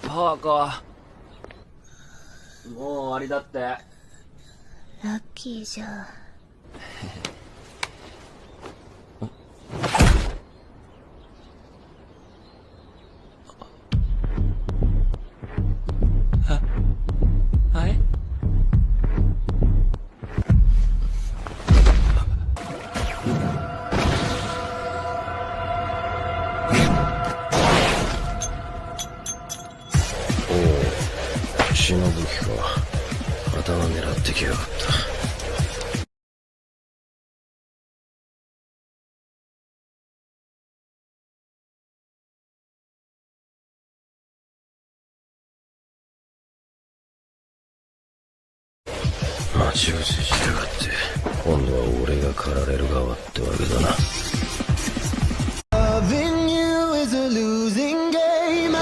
パーカー。もう終わりだって。ラッキーじゃ。はい。忍ぶ気か。頭狙ってきやがった。待ち伏せしやがって、今度は俺が狩られる側ってわけだな。Loving you is a losing game.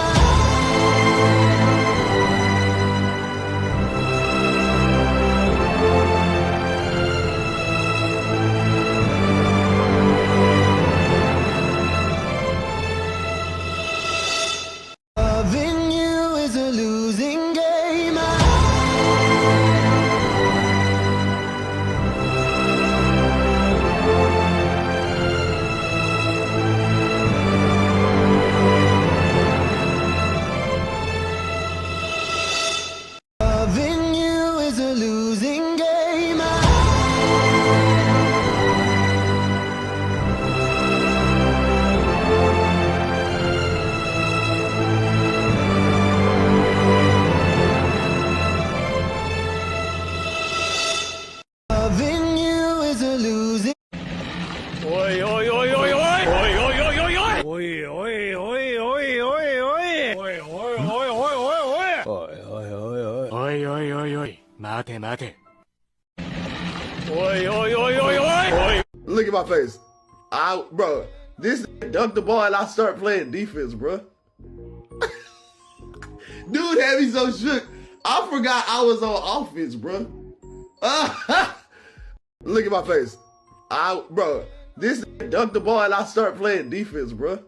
Loving you is a losing game. Look at my face. Bro, this dunked the ball and I start playing defense, bro. Dude had me so shook. I forgot I was on offense, bro. Look at my face. Bro, this dunked the ball and I start playing defense, bro.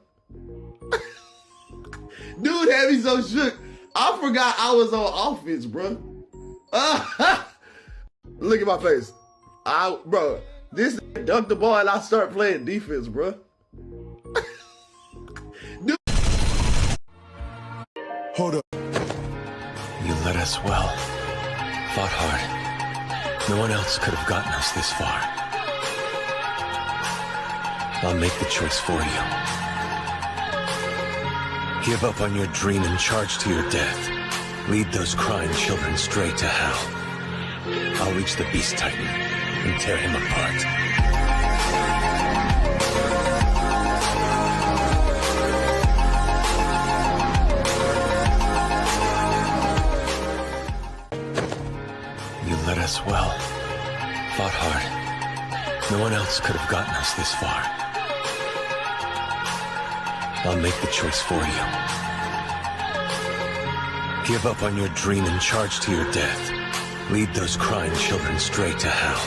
Dude had me so shook. I forgot I was on offense, bro. Look at my face. Bro, this dunked the ball and I start playing defense, bro. Dude. Hold up. You led us well. Fought hard. No one else could have gotten us this far. I'll make the choice for you. Give up on your dream and charge to your death. Lead those crying children straight to hell. I'll reach the Beast Titan and tear him apart. You led us well. Fought hard. No one else could have gotten us this far. I'll make the choice for you. Give up on your dream and charge to your death. Lead those crying children straight to hell.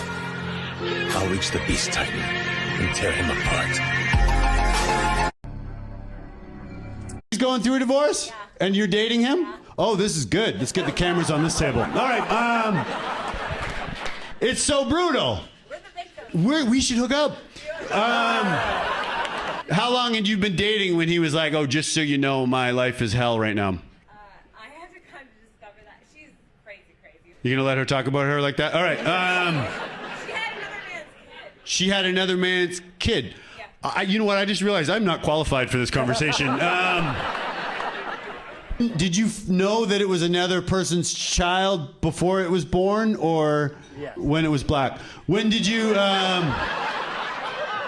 I'll reach the Beast Titan and tear him apart. He's going through a divorce? Yeah. And you're dating him? Yeah. Oh, this is good. Let's get the cameras on this table. All right, it's so brutal. We should hook up. How long had you been dating when he was like, oh, just so you know, my life is hell right now? I have to kind of discover that. She's crazy. You gonna let her talk about her like that? All right. She had another man's kid. Yeah. You know what? I just realized I'm not qualified for this conversation. Did you know that it was another person's child before it was born, or when it was black? When did you?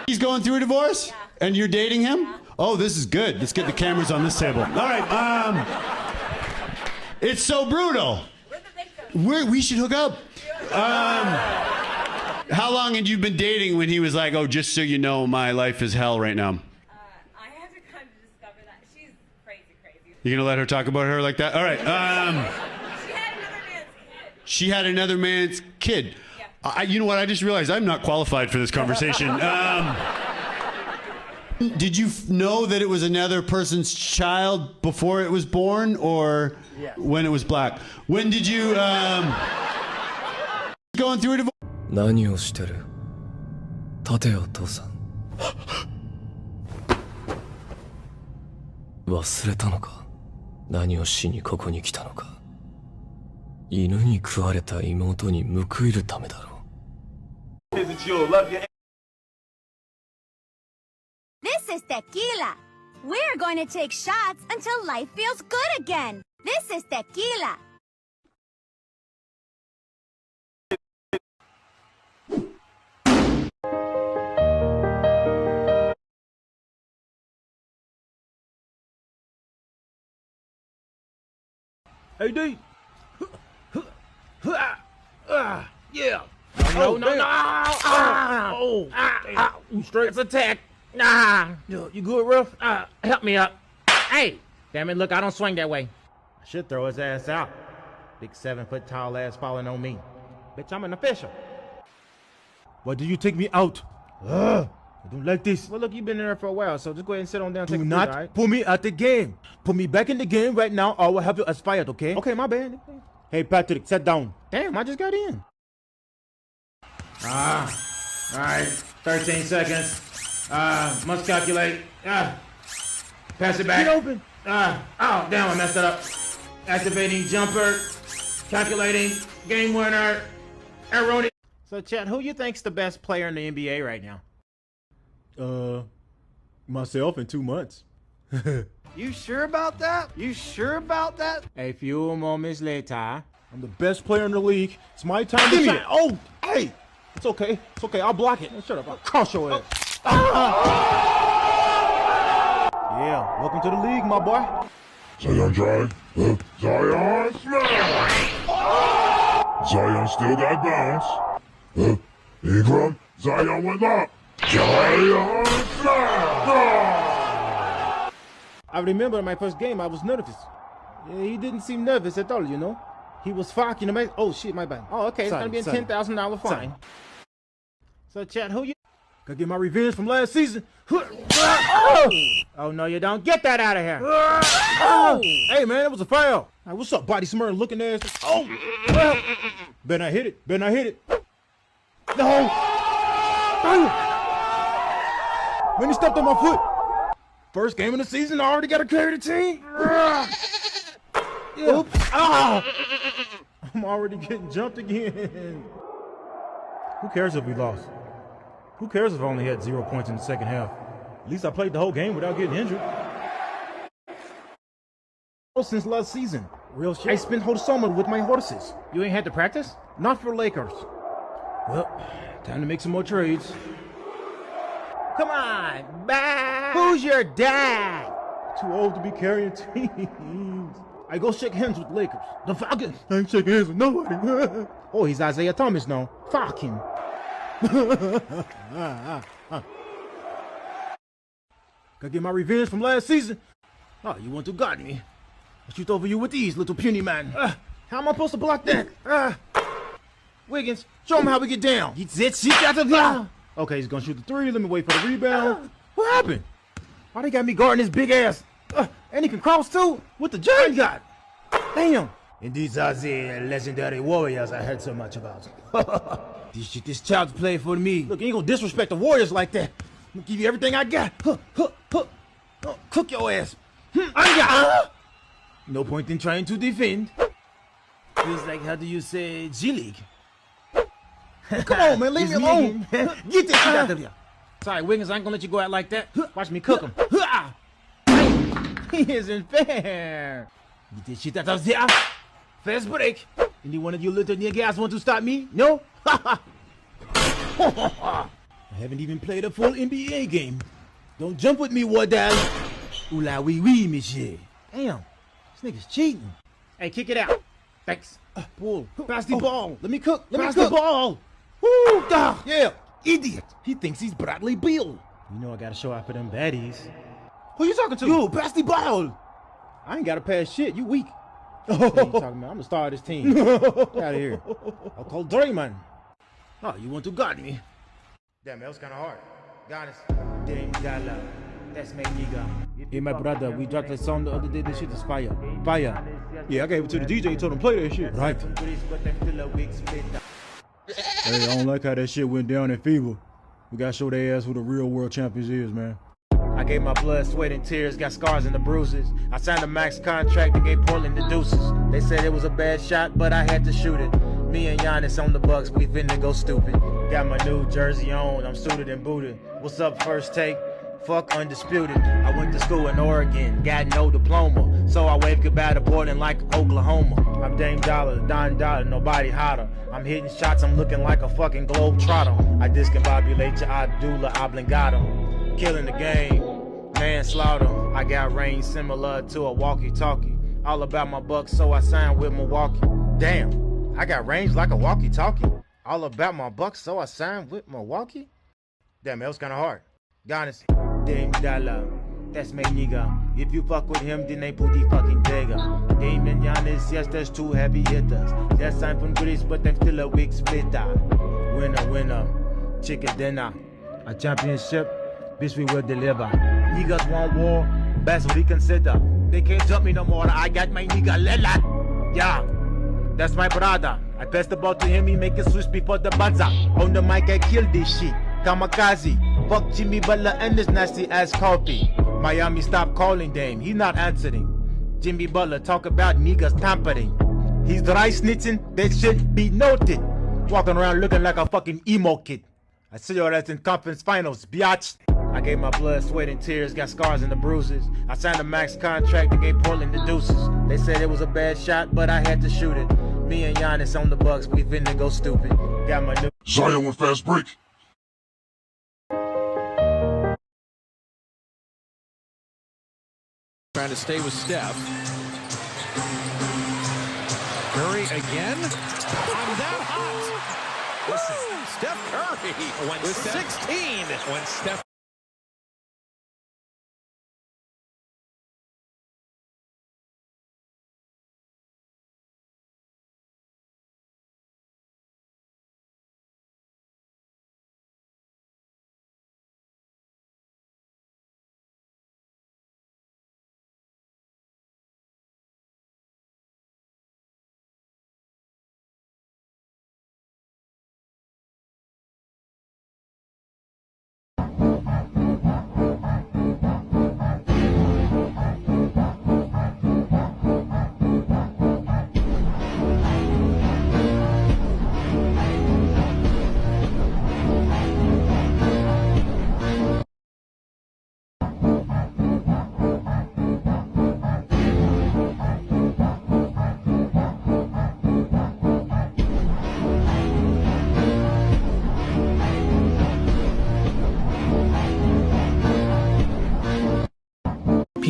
He's going through a divorce, and you're dating him. Yeah. Oh, this is good. Let's get the cameras on this table. All right. It's so brutal. We should hook up. How long had you been dating when he was like, oh, just so you know, my life is hell right now? I have to kind of discover that. She's crazy. You gonna let her talk about her like that? All right. She had another man's kid. Yeah. You know what? I just realized I'm not qualified for this conversation. Did you know that it was another person's child before it was born, or when it was black? When did you? Going through a divorce. 何をしてる？立てよ、父さん。忘れたのか？何をしにここに来たのか。犬に食われた妹に報いるためだろう。 This is tequila. We're going to take shots until life feels good again. This is tequila. Hey, D. Yeah. No. You straight? It's attack. You good, Ruff? Help me up. Hey. Damn it, look, I don't swing that way. I should throw his ass out. Big 7-foot tall ass falling on me. Bitch, I'm an official. Why did you take me out? I don't like this. Well, look, you've been in there for a while, so just go ahead and sit on down and Do take a not breather, right? put me at the game. Put me back in the game right now, or I will have you as fired, okay? Okay, my bad. Hey, Patrick, sit down. Damn, I just got in. All right, 13 seconds. Must calculate. Pass it back. Get open. Oh, damn, I messed it up. Activating jumper. Calculating. Game winner. Erroneous. So, Chad, who you think's the best player in the NBA right now? Myself in 2 months. You sure about that? A few moments later. I'm the best player in the league. It's my time to shine. Oh, hey. It's okay. I'll block it. Shut up. I'll cross your ass. Yeah, welcome to the league, my boy. Zion drive. Zion smash. Zion still got bounce. Ingram, Zion went up. Zion fly. I remember my first game, I was nervous. Yeah, he didn't seem nervous at all, you know. He was fucking amazing. Oh shit, my bad. Oh, okay, it's gonna be a $10,000 fine. So, Chad, who you? Gotta get my revenge from last season. Oh no, you don't. Get that out of here. Hey man, it was a foul. Hey, what's up, body smearing looking ass? Oh, better not hit it. Better not hit it. No. When he stepped on my foot. First game of the season, I already got to carry the team. Oops. Ah. I'm already getting jumped again. Who cares if we lost? Who cares if I only had 0 points in the second half? At least I played the whole game without getting injured. Since last season. Real shit. I spent whole summer with my horses. You ain't had to practice? Not for Lakers. Well, time to make some more trades. Come on, back. Who's your dad? Too old to be carrying teams. I go shake hands with Lakers. The Falcons. I ain't shaking hands with nobody. Oh, he's Isaiah Thomas now. Fuck him. Gotta get my revenge from last season. Oh, you want to guard me? I'll shoot over you with these, little puny man. How am I supposed to block that? Wiggins, show him how we get down. Okay, he's gonna shoot the three. Let me wait for the rebound. What happened? Why they got me guarding this big ass? And he can cross too? What the giant got? Damn. And these are the legendary warriors I heard so much about. This shit is child's play for me. Look, you ain't gonna disrespect the Warriors like that. I'm gonna give you everything I got. Cook your ass. No point in trying to defend. Feels like, how do you say, G-League? Come on, man, leave me alone. Get this shit out of here. Sorry, Wiggins, I ain't gonna let you go out like that. Watch me cook him. He isn't fair. Get this shit out of here. Fast break. Any one of you little niggas want to stop me? No? I haven't even played a full NBA game. Don't jump with me, Wardell. Oula wee wee, monsieur. Damn, this nigga's cheating. Hey, kick it out. Thanks. Pull. Pass the ball. Let me cook. Pass the ball. Woo! Yeah. Idiot. He thinks he's Bradley Beal. You know I gotta show out for them baddies. Who you talking to? You, pass the ball. I ain't gotta pass shit. You weak. What are you talking about? I'm the star of this team. Get out of here. I'll call Draymond. Oh, you want to guard me? Damn, that was kind of hard. Giannis. Dame Dollar. That's my nigga. Hey, my brother, we dropped that song the other day. This shit is fire. Fire. Yeah, I gave it to the DJ and told him play that shit. Right. Hey, I don't like how that shit went down in FIBA. We gotta show their ass who the real world champions is, man. I gave my blood, sweat, and tears, got scars and the bruises. I signed a max contract and gave Portland the deuces. They said it was a bad shot, but I had to shoot it. Me and Giannis on the Bucks, we finna go stupid. Got my new jersey on, I'm suited and booted. What's up, first take? Fuck undisputed. I went to school in Oregon, got no diploma. So I waved goodbye to Portland like Oklahoma. I'm Dame Dollar, Don Dollar, nobody hotter. I'm hitting shots, I'm looking like a fucking globe trotter. I discombobulate your Abdullah Oblongata. Killing the game, manslaughter. I got range similar to a walkie-talkie. All about my Bucks, so I signed with Milwaukee. Damn, I got range like a walkie-talkie. All about my Bucks, so I signed with Milwaukee. Damn, that was kind of hard. Giannis, Dame Dollar, that's my nigga. If you fuck with him, then they put the fucking dagger. Dame and Giannis, yes, there's two heavy hitters. They're signed from Greece, but them still a weak splitter. Winner, winner, chicken dinner, a championship. Bitch, we will deliver. Niggas want war, best reconsider. They can't jump me no more. I got my nigga Lela. Yeah, that's my brother. I passed the ball to him, he make a switch before the buzzer. On the mic, I killed this shit. Kamikaze. Fuck Jimmy Butler and this nasty ass coffee. Miami, stop calling Dame. He not answering. Jimmy Butler talk about niggas tampering. He's dry snitching. That shit be noted. Walking around looking like a fucking emo kid. I see your ass in conference finals, biatch. I gave my blood, sweat, and tears, got scars and the bruises. I signed a max contract and gave Portland the deuces. They said it was a bad shot, but I had to shoot it. Me and Giannis on the Bucks, we finna go stupid. Got my new Zion went fast break. Trying to stay with Steph. Curry again? I'm that hot. Listen, Steph Curry with 16. When Steph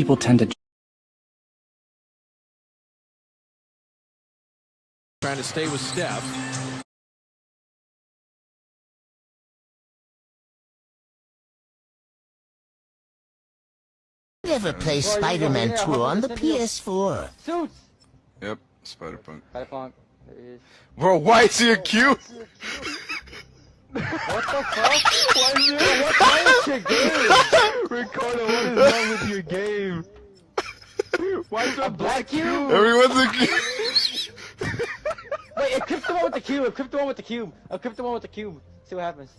people tend to trying to stay with Steph. Never play Spider-Man 2 on the PS4. Suits! Yep, Spider-Punk. Spider-Punk. There he is. Bro, why is he a cube? What the fuck? Why is your game? Ricardo, what is wrong with your game? Why is there a black cube? Everyone's a cube. Wait, equip the one with the cube. Equip the one with the cube. Equip the one with the cube. See what happens.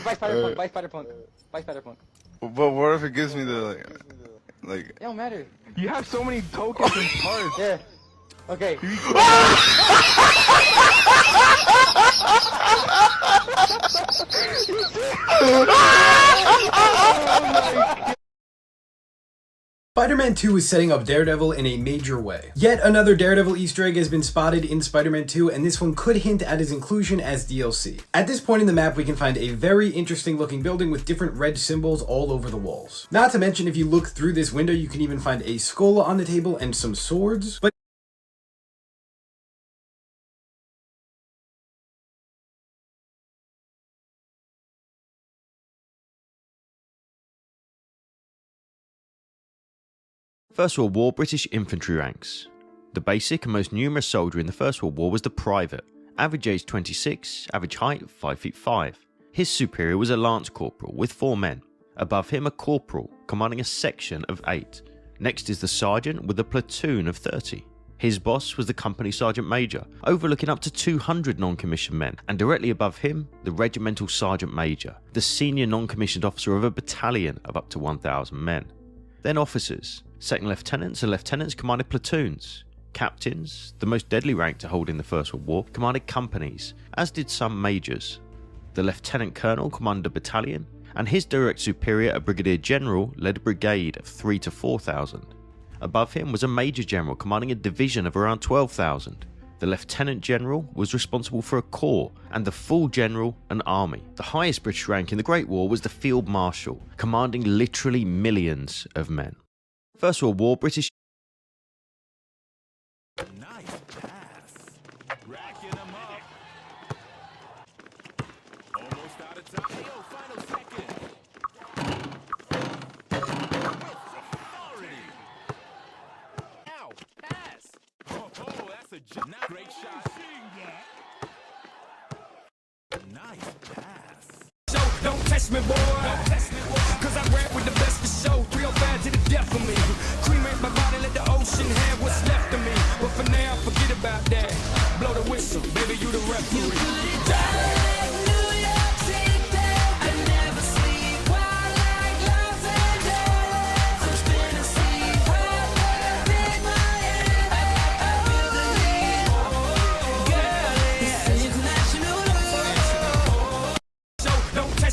Buy Spider-Punk. Buy Spider-Punk. Buy Spider-Punk. But what if it gives me the like? It don't matter. You have so many tokens and parts. Yeah. Okay. Spider-Man 2 is setting up Daredevil in a major way. Yet another Daredevil Easter egg has been spotted in Spider-Man 2, and this one could hint at his inclusion as DLC. At this point in the map, we can find a very interesting looking building with different red symbols all over the walls. Not to mention, if you look through this window, you can even find a skull on the table and some swords. But First World War British infantry ranks. The basic and most numerous soldier in the First World War was the private. Average age 26, average height 5 feet 5. His superior was a lance corporal with 4 men. Above him a corporal commanding a section of 8. Next is the sergeant with a platoon of 30. His boss was the company sergeant major, overlooking up to 200 non-commissioned men, and directly above him, the regimental sergeant major, the senior non-commissioned officer of a battalion of up to 1,000 men. Then officers. Second lieutenants and lieutenants commanded platoons. Captains, the most deadly rank to hold in the First World War, commanded companies, as did some majors. The lieutenant colonel commanded a battalion, and his direct superior, a brigadier general, led a brigade of 3,000 to 4,000. Above him was a major general commanding a division of around 12,000. The lieutenant general was responsible for a corps, and the full general an army. The highest British rank in the Great War was the field marshal, commanding literally millions of men. First World War British. Nice pass. Racking them up. Almost out of time. Yo, final second. Authority. Ow, pass. Oh, that's a great shot. Nice pass. So don't test me, boy. Cause I rap with the best of show. 305 to the death of me. Cremate my body, let the ocean have what's left of me. But for now, forget about that. Blow the whistle, baby, you the referee.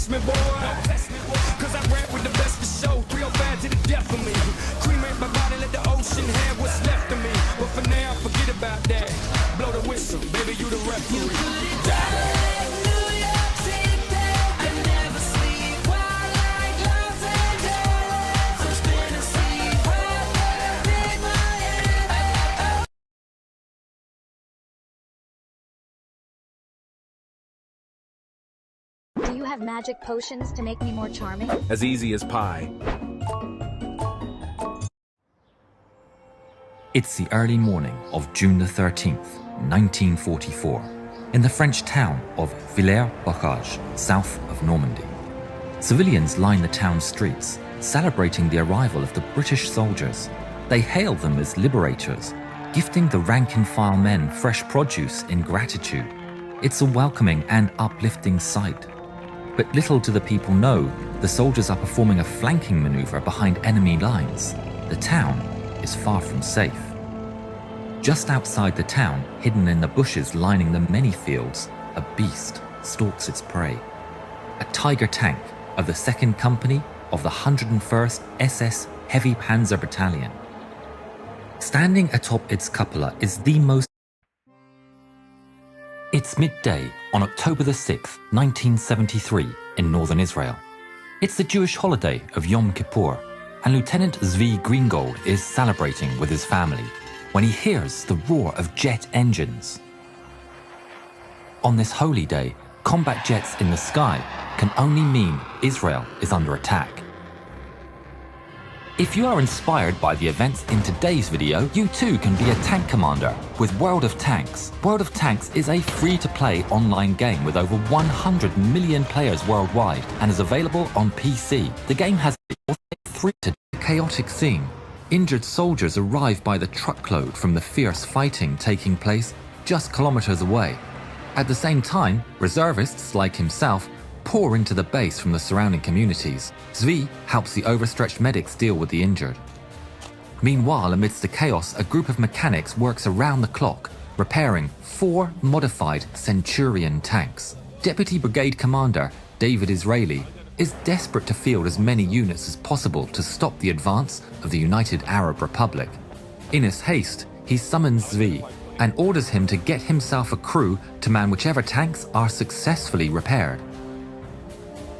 Me, boy. Cause I rap with the best of show. 305 to the death of me. Cremate my body, let the ocean have what's left of me. But for now, forget about that. Blow the whistle, baby, you the referee. you have magic potions to make me more charming? As easy as pie. It's the early morning of June the 13th, 1944, in the French town of Villers-Bocage, south of Normandy. Civilians line the town streets, celebrating the arrival of the British soldiers. They hail them as liberators, gifting the rank-and-file men fresh produce in gratitude. It's a welcoming and uplifting sight. But little do the people know, the soldiers are performing a flanking maneuver behind enemy lines. The town is far from safe. Just outside the town, hidden in the bushes lining the many fields, a beast stalks its prey. A Tiger tank of the 2nd Company of the 101st SS Heavy Panzer Battalion. Standing atop its cupola is the most... It's midday on October the 6th, 1973, in northern Israel. It's the Jewish holiday of Yom Kippur, and Lieutenant Zvi Greengold is celebrating with his family when he hears the roar of jet engines. On this holy day, combat jets in the sky can only mean Israel is under attack. If you are inspired by the events in today's video, you too can be a tank commander with World of Tanks. World of Tanks is a free-to-play online game with over 100 million players worldwide and is available on PC. The game has a chaotic scene. Injured soldiers arrive by the truckload from the fierce fighting taking place just kilometers away. At the same time, reservists like himself pour into the base from the surrounding communities. Zvi helps the overstretched medics deal with the injured. Meanwhile, amidst the chaos, a group of mechanics works around the clock, repairing 4 modified Centurion tanks. Deputy Brigade Commander David Israeli is desperate to field as many units as possible to stop the advance of the United Arab Republic. In his haste, he summons Zvi and orders him to get himself a crew to man whichever tanks are successfully repaired.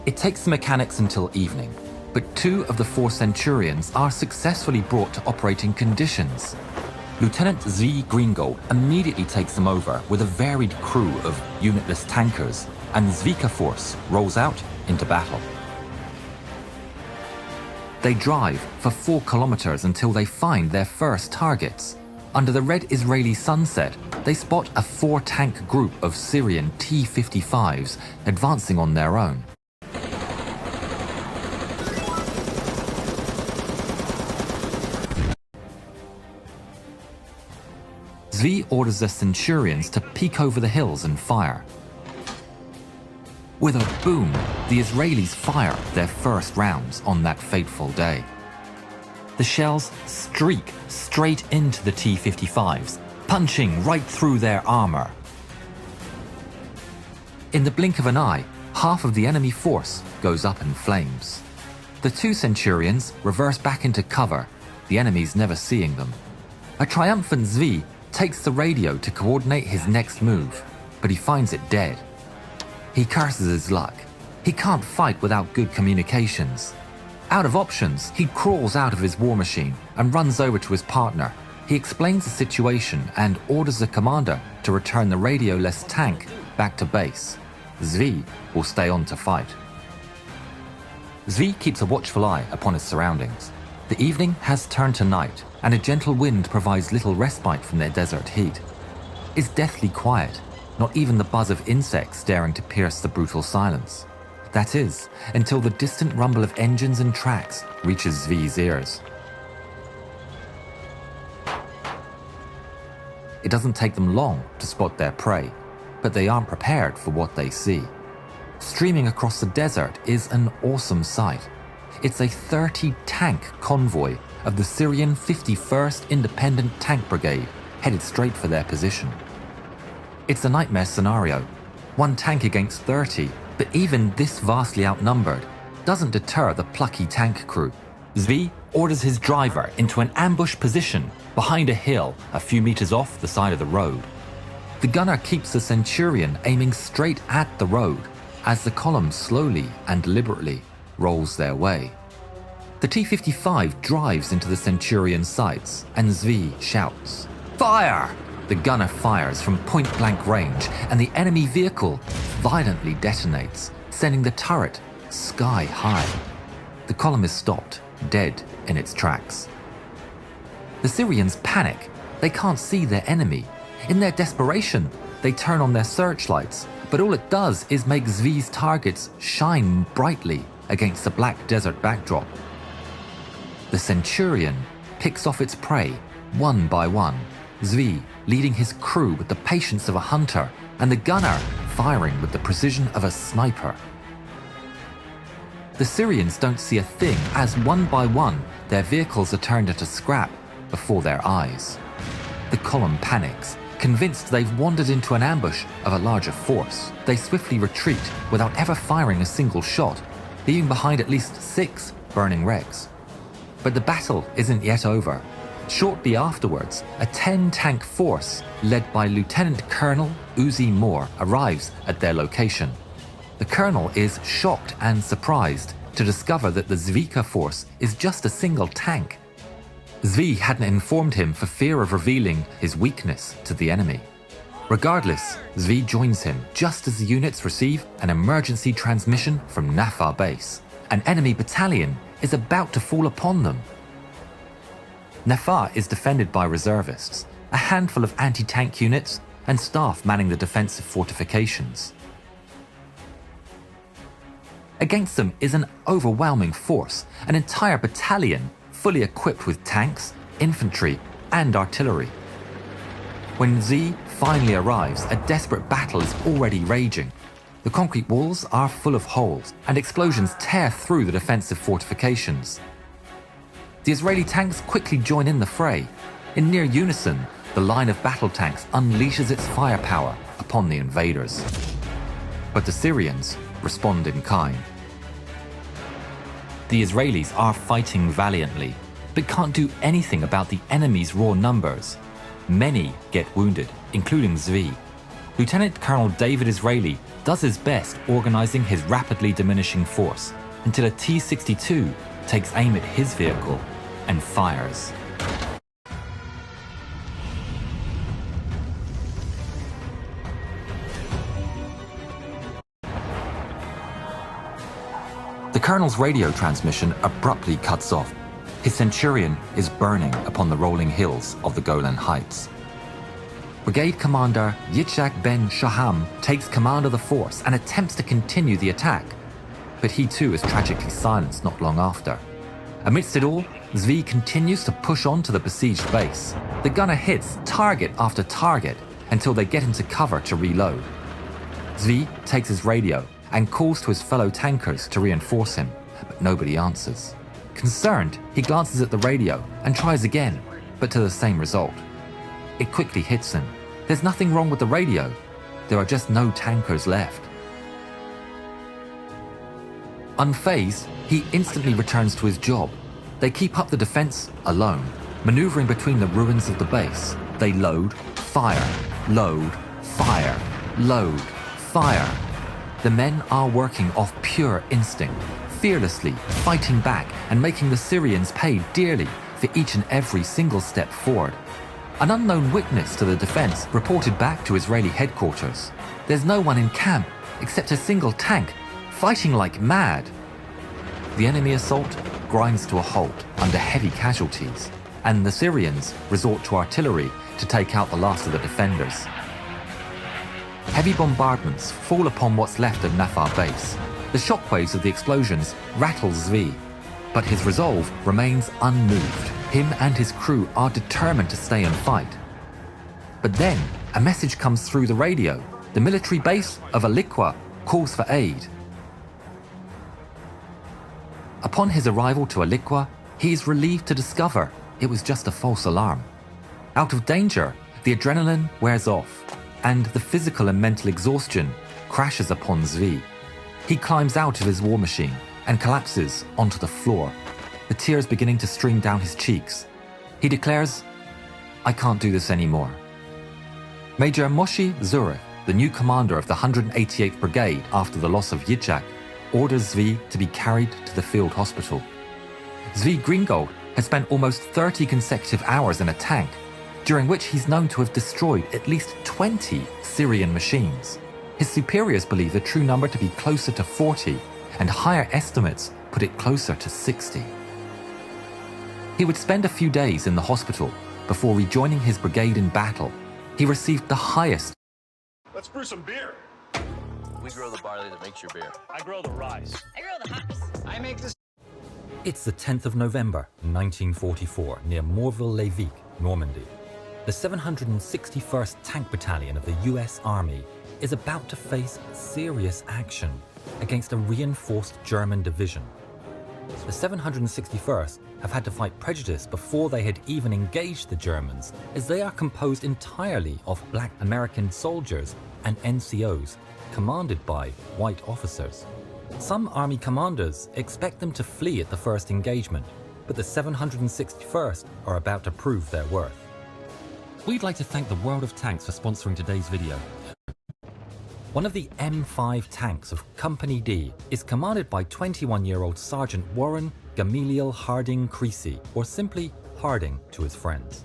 It takes the mechanics until evening, but 2 of the 4 Centurions are successfully brought to operating conditions. Lieutenant Zvi Greengold immediately takes them over with a varied crew of unitless tankers, and the Zvika force rolls out into battle. They drive for 4 kilometers until they find their first targets. Under the red Israeli sunset, they spot a 4-tank group of Syrian T-55s advancing on their own. Zvi orders the Centurions to peek over the hills and fire. With a boom, the Israelis fire their first rounds on that fateful day. The shells streak straight into the T-55s, punching right through their armor. In the blink of an eye, half of the enemy force goes up in flames. The 2 Centurions reverse back into cover, the enemies never seeing them. A triumphant Zvi takes the radio to coordinate his next move, but he finds it dead. He curses his luck. He can't fight without good communications. Out of options, he crawls out of his war machine and runs over to his partner. He explains the situation and orders the commander to return the radio-less tank back to base. Zvi will stay on to fight. Zvi keeps a watchful eye upon his surroundings. The evening has turned to night, and a gentle wind provides little respite from their desert heat. It's deathly quiet, not even the buzz of insects daring to pierce the brutal silence. That is, until the distant rumble of engines and tracks reaches Zvi's ears. It doesn't take them long to spot their prey, but they aren't prepared for what they see. Streaming across the desert is an awesome sight. It's a 30-tank convoy of the Syrian 51st Independent Tank Brigade headed straight for their position. It's a nightmare scenario. 1 tank against 30, but even this vastly outnumbered doesn't deter the plucky tank crew. Zvi orders his driver into an ambush position behind a hill a few meters off the side of the road. The gunner keeps the Centurion aiming straight at the road as the column slowly and deliberately rolls their way. The T-55 drives into the Centurion sights and Zvi shouts, "Fire!" The gunner fires from point-blank range and the enemy vehicle violently detonates, sending the turret sky high. The column is stopped, dead in its tracks. The Syrians panic. They can't see their enemy. In their desperation, they turn on their searchlights, but all it does is make Zvi's targets shine brightly against the black desert backdrop. The Centurion picks off its prey one by one, Zvi leading his crew with the patience of a hunter and the gunner firing with the precision of a sniper. The Syrians don't see a thing as one by one their vehicles are turned into scrap before their eyes. The column panics, convinced they've wandered into an ambush of a larger force. They swiftly retreat without ever firing a single shot, leaving behind at least 6 burning wrecks. But the battle isn't yet over. Shortly afterwards, a 10-tank force led by Lieutenant Colonel Uzi Moore arrives at their location. The colonel is shocked and surprised to discover that the Zvika force is just a single tank. Zvi hadn't informed him for fear of revealing his weakness to the enemy. Regardless, Zvi joins him just as the units receive an emergency transmission from Nafar base. An enemy battalion is about to fall upon them. Nafar is defended by reservists, a handful of anti-tank units, and staff manning the defensive fortifications. Against them is an overwhelming force, an entire battalion fully equipped with tanks, infantry, and artillery. When Zvi finally arrives, a desperate battle is already raging. The concrete walls are full of holes, and explosions tear through the defensive fortifications. The Israeli tanks quickly join in the fray. In near unison, the line of battle tanks unleashes its firepower upon the invaders. But the Syrians respond in kind. The Israelis are fighting valiantly, but can't do anything about the enemy's raw numbers. Many get wounded, including Zvi. Lieutenant Colonel David Israeli does his best organizing his rapidly diminishing force until a T-62 takes aim at his vehicle and fires. The colonel's radio transmission abruptly cuts off. His Centurion is burning upon the rolling hills of the Golan Heights. Brigade Commander Yitzhak Ben Shaham takes command of the force and attempts to continue the attack, but he too is tragically silenced not long after. Amidst it all, Zvi continues to push on to the besieged base. The gunner hits target after target until they get into cover to reload. Zvi takes his radio and calls to his fellow tankers to reinforce him, but nobody answers. Concerned, he glances at the radio and tries again, but to the same result. It quickly hits him. There's nothing wrong with the radio. There are just no tankers left. Unfazed, he instantly returns to his job. They keep up the defense alone, maneuvering between the ruins of the base. They load, fire, load, fire, load, fire. The men are working off pure instinct, fearlessly fighting back and making the Syrians pay dearly for each and every single step forward. An unknown witness to the defense reported back to Israeli headquarters. There's no one in camp except a single tank, fighting like mad. The enemy assault grinds to a halt under heavy casualties, and the Syrians resort to artillery to take out the last of the defenders. Heavy bombardments fall upon what's left of Nafar base. The shockwaves of the explosions rattle Zvi, but his resolve remains unmoved. Him and his crew are determined to stay and fight. But then, a message comes through the radio. The military base of Alikwa calls for aid. Upon his arrival to Alikwa, he is relieved to discover it was just a false alarm. Out of danger, the adrenaline wears off, and the physical and mental exhaustion crashes upon Zvi. He climbs out of his war machine and collapses onto the floor, the tears beginning to stream down his cheeks. He declares, "I can't do this anymore." Major Moshe Zurich, the new commander of the 188th Brigade after the loss of Yitzhak, orders Zvi to be carried to the field hospital. Zvi Greengold has spent almost 30 consecutive hours in a tank, during which he's known to have destroyed at least 20 Syrian machines. His superiors believe the true number to be closer to 40, and higher estimates put it closer to 60. He would spend a few days in the hospital before rejoining his brigade in battle. He received the highest. Let's brew some beer. We grow the barley that makes your beer. I grow the rice. I grow the hops. I make this. It's the 10th of November, 1944, near Morville-les-Vicq, Normandy. The 761st Tank Battalion of the US Army is about to face serious action against a reinforced German division. The 761st have had to fight prejudice before they had even engaged the Germans, as they are composed entirely of black American soldiers and NCOs, commanded by white officers. Some army commanders expect them to flee at the first engagement, but the 761st are about to prove their worth. We'd like to thank the World of Tanks for sponsoring today's video. One of the M5 tanks of Company D is commanded by 21-year-old Sergeant Warren Gamaliel Harding Creasy, or simply Harding to his friends.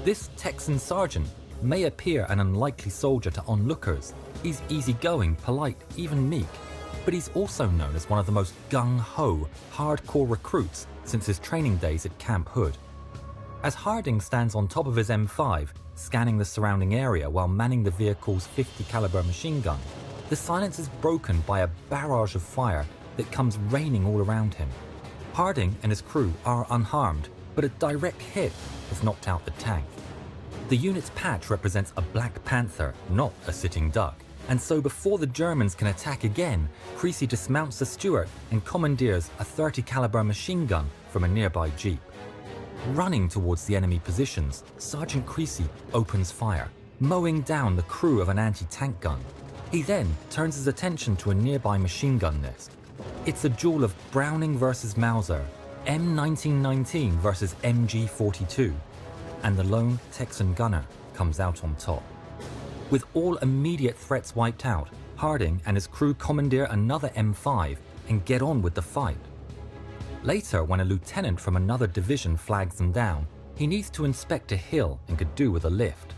This Texan sergeant may appear an unlikely soldier to onlookers. He's easygoing, polite, even meek, but he's also known as one of the most gung-ho, hardcore recruits since his training days at Camp Hood. As Harding stands on top of his M5, scanning the surrounding area while manning the vehicle's 50 caliber machine gun, the silence is broken by a barrage of fire that comes raining all around him. Harding and his crew are unharmed, but a direct hit has knocked out the tank. The unit's patch represents a Black Panther, not a sitting duck, and so before the Germans can attack again, Creasy dismounts the Stuart and commandeers a 30 caliber machine gun from a nearby jeep. Running towards the enemy positions, Sergeant Creasy opens fire, mowing down the crew of an anti-tank gun. He then turns his attention to a nearby machine gun nest. It's a duel of Browning versus Mauser, M1919 versus MG42, and the lone Texan gunner comes out on top. With all immediate threats wiped out, Harding and his crew commandeer another M5 and get on with the fight. Later, when a lieutenant from another division flags them down, he needs to inspect a hill and could do with a lift.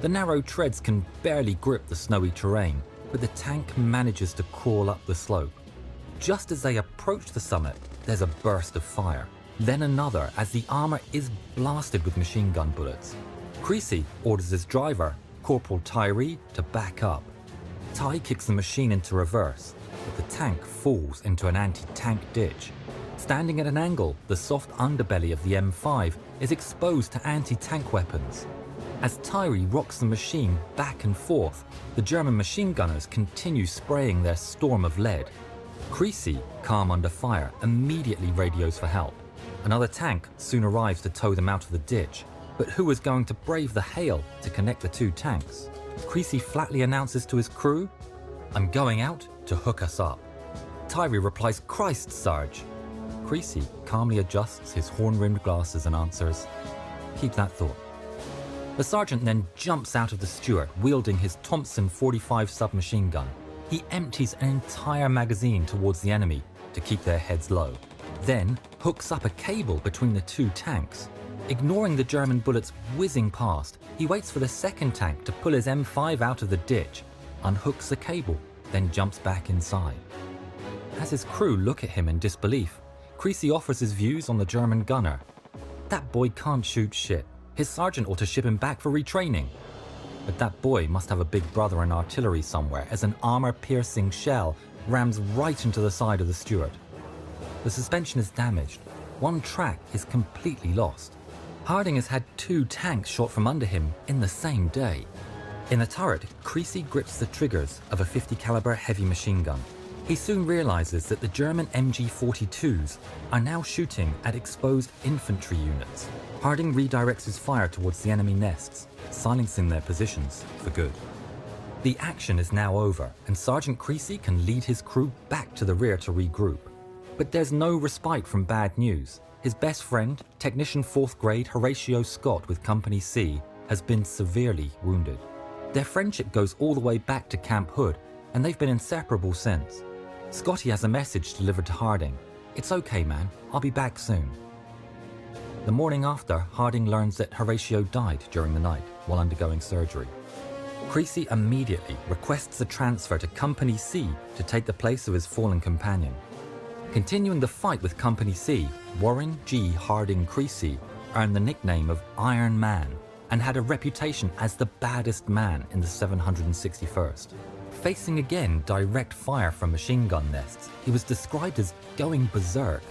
The narrow treads can barely grip the snowy terrain, but the tank manages to crawl up the slope. Just as they approach the summit, there's a burst of fire. Then another as the armor is blasted with machine gun bullets. Creasy orders his driver, Corporal Tyree, to back up. Ty kicks the machine into reverse, but the tank falls into an anti-tank ditch. Standing at an angle, the soft underbelly of the M5 is exposed to anti-tank weapons. As Tyree rocks the machine back and forth, the German machine gunners continue spraying their storm of lead. Creasy, calm under fire, immediately radios for help. Another tank soon arrives to tow them out of the ditch, but who is going to brave the hail to connect the two tanks? Creasy flatly announces to his crew, "I'm going out to hook us up." Tyree replies, "Christ, Sarge." Creasy calmly adjusts his horn-rimmed glasses and answers, "Keep that thought." The sergeant then jumps out of the Stuart, wielding his Thompson 45 submachine gun. He empties an entire magazine towards the enemy to keep their heads low, then hooks up a cable between the two tanks. Ignoring the German bullets whizzing past, he waits for the second tank to pull his M5 out of the ditch, unhooks the cable, then jumps back inside. As his crew look at him in disbelief, Creasy offers his views on the German gunner. That boy can't shoot shit. His sergeant ought to ship him back for retraining. But that boy must have a big brother in artillery somewhere, as an armor-piercing shell rams right into the side of the Stuart. The suspension is damaged. One track is completely lost. Harding has had two tanks shot from under him in the same day. In the turret, Creasy grips the triggers of a 50 caliber heavy machine gun. He soon realizes that the German MG42s are now shooting at exposed infantry units. Harding redirects his fire towards the enemy nests, silencing their positions for good. The action is now over, and Sergeant Creasy can lead his crew back to the rear to regroup. But there's no respite from bad news. His best friend, Technician 4th Grade Horatio Scott with Company C, has been severely wounded. Their friendship goes all the way back to Camp Hood, and they've been inseparable since. Scotty has a message delivered to Harding. "It's okay, man. I'll be back soon." The morning after, Harding learns that Horatio died during the night while undergoing surgery. Creasy immediately requests a transfer to Company C to take the place of his fallen companion. Continuing the fight with Company C, Warren G. Harding Creasy earned the nickname of Iron Man and had a reputation as the baddest man in the 761st. Facing again direct fire from machine gun nests, he was described as going berserk.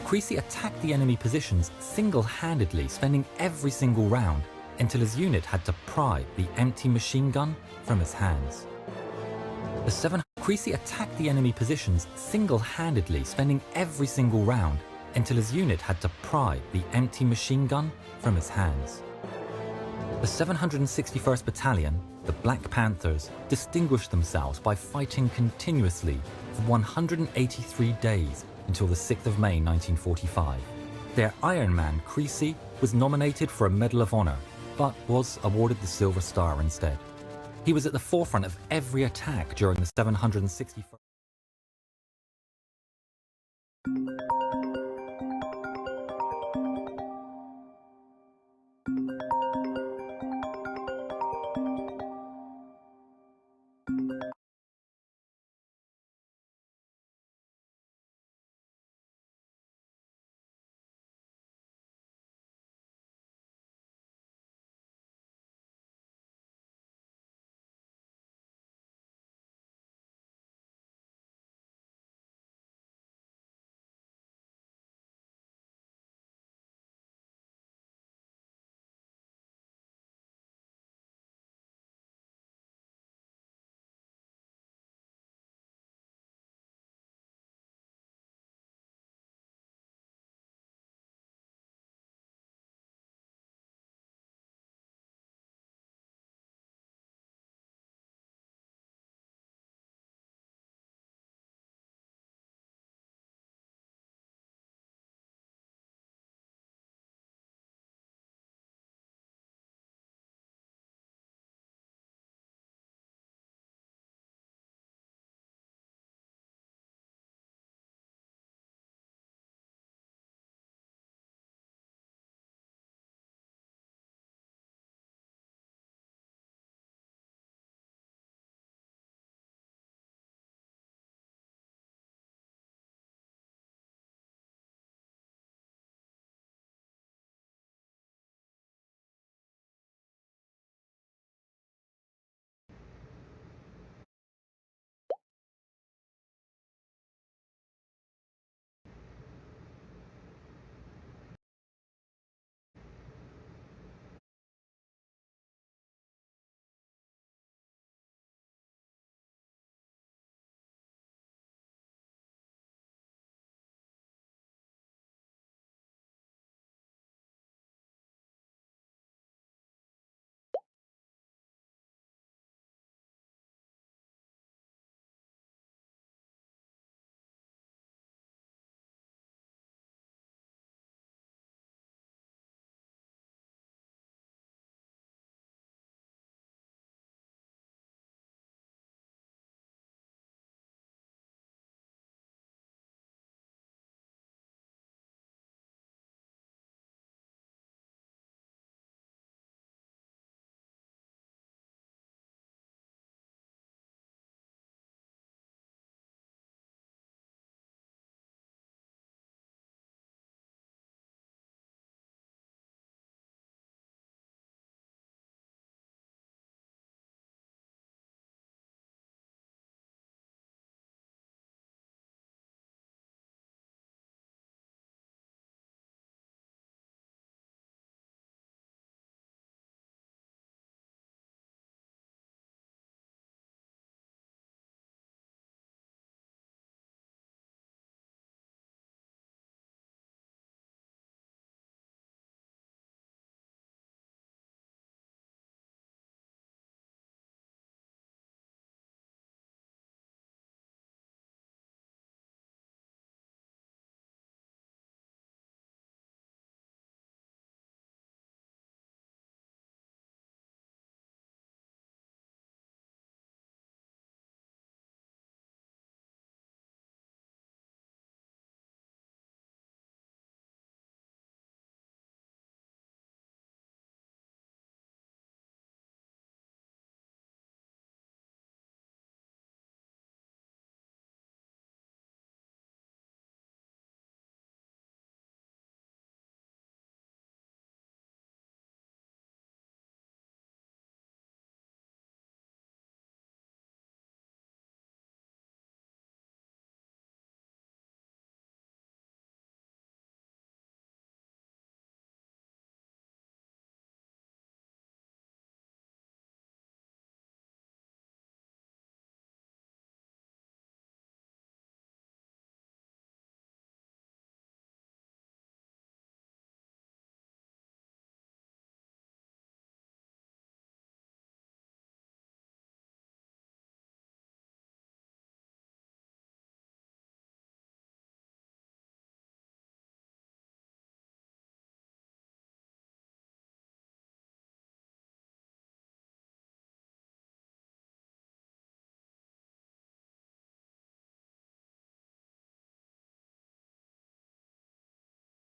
Creasy attacked the enemy positions single-handedly, spending every single round until his unit had to pry the empty machine gun from his hands. Creasy attacked the enemy positions single-handedly, spending every single round until his unit had to pry the empty machine gun from his hands. The 761st Battalion, the Black Panthers, distinguished themselves by fighting continuously for 183 days until the 6th of May 1945. Their Iron Man, Creasy, was nominated for a Medal of Honor, but was awarded the Silver Star instead. He was at the forefront of every attack during the 761st.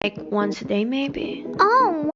Like once a day maybe. Oh,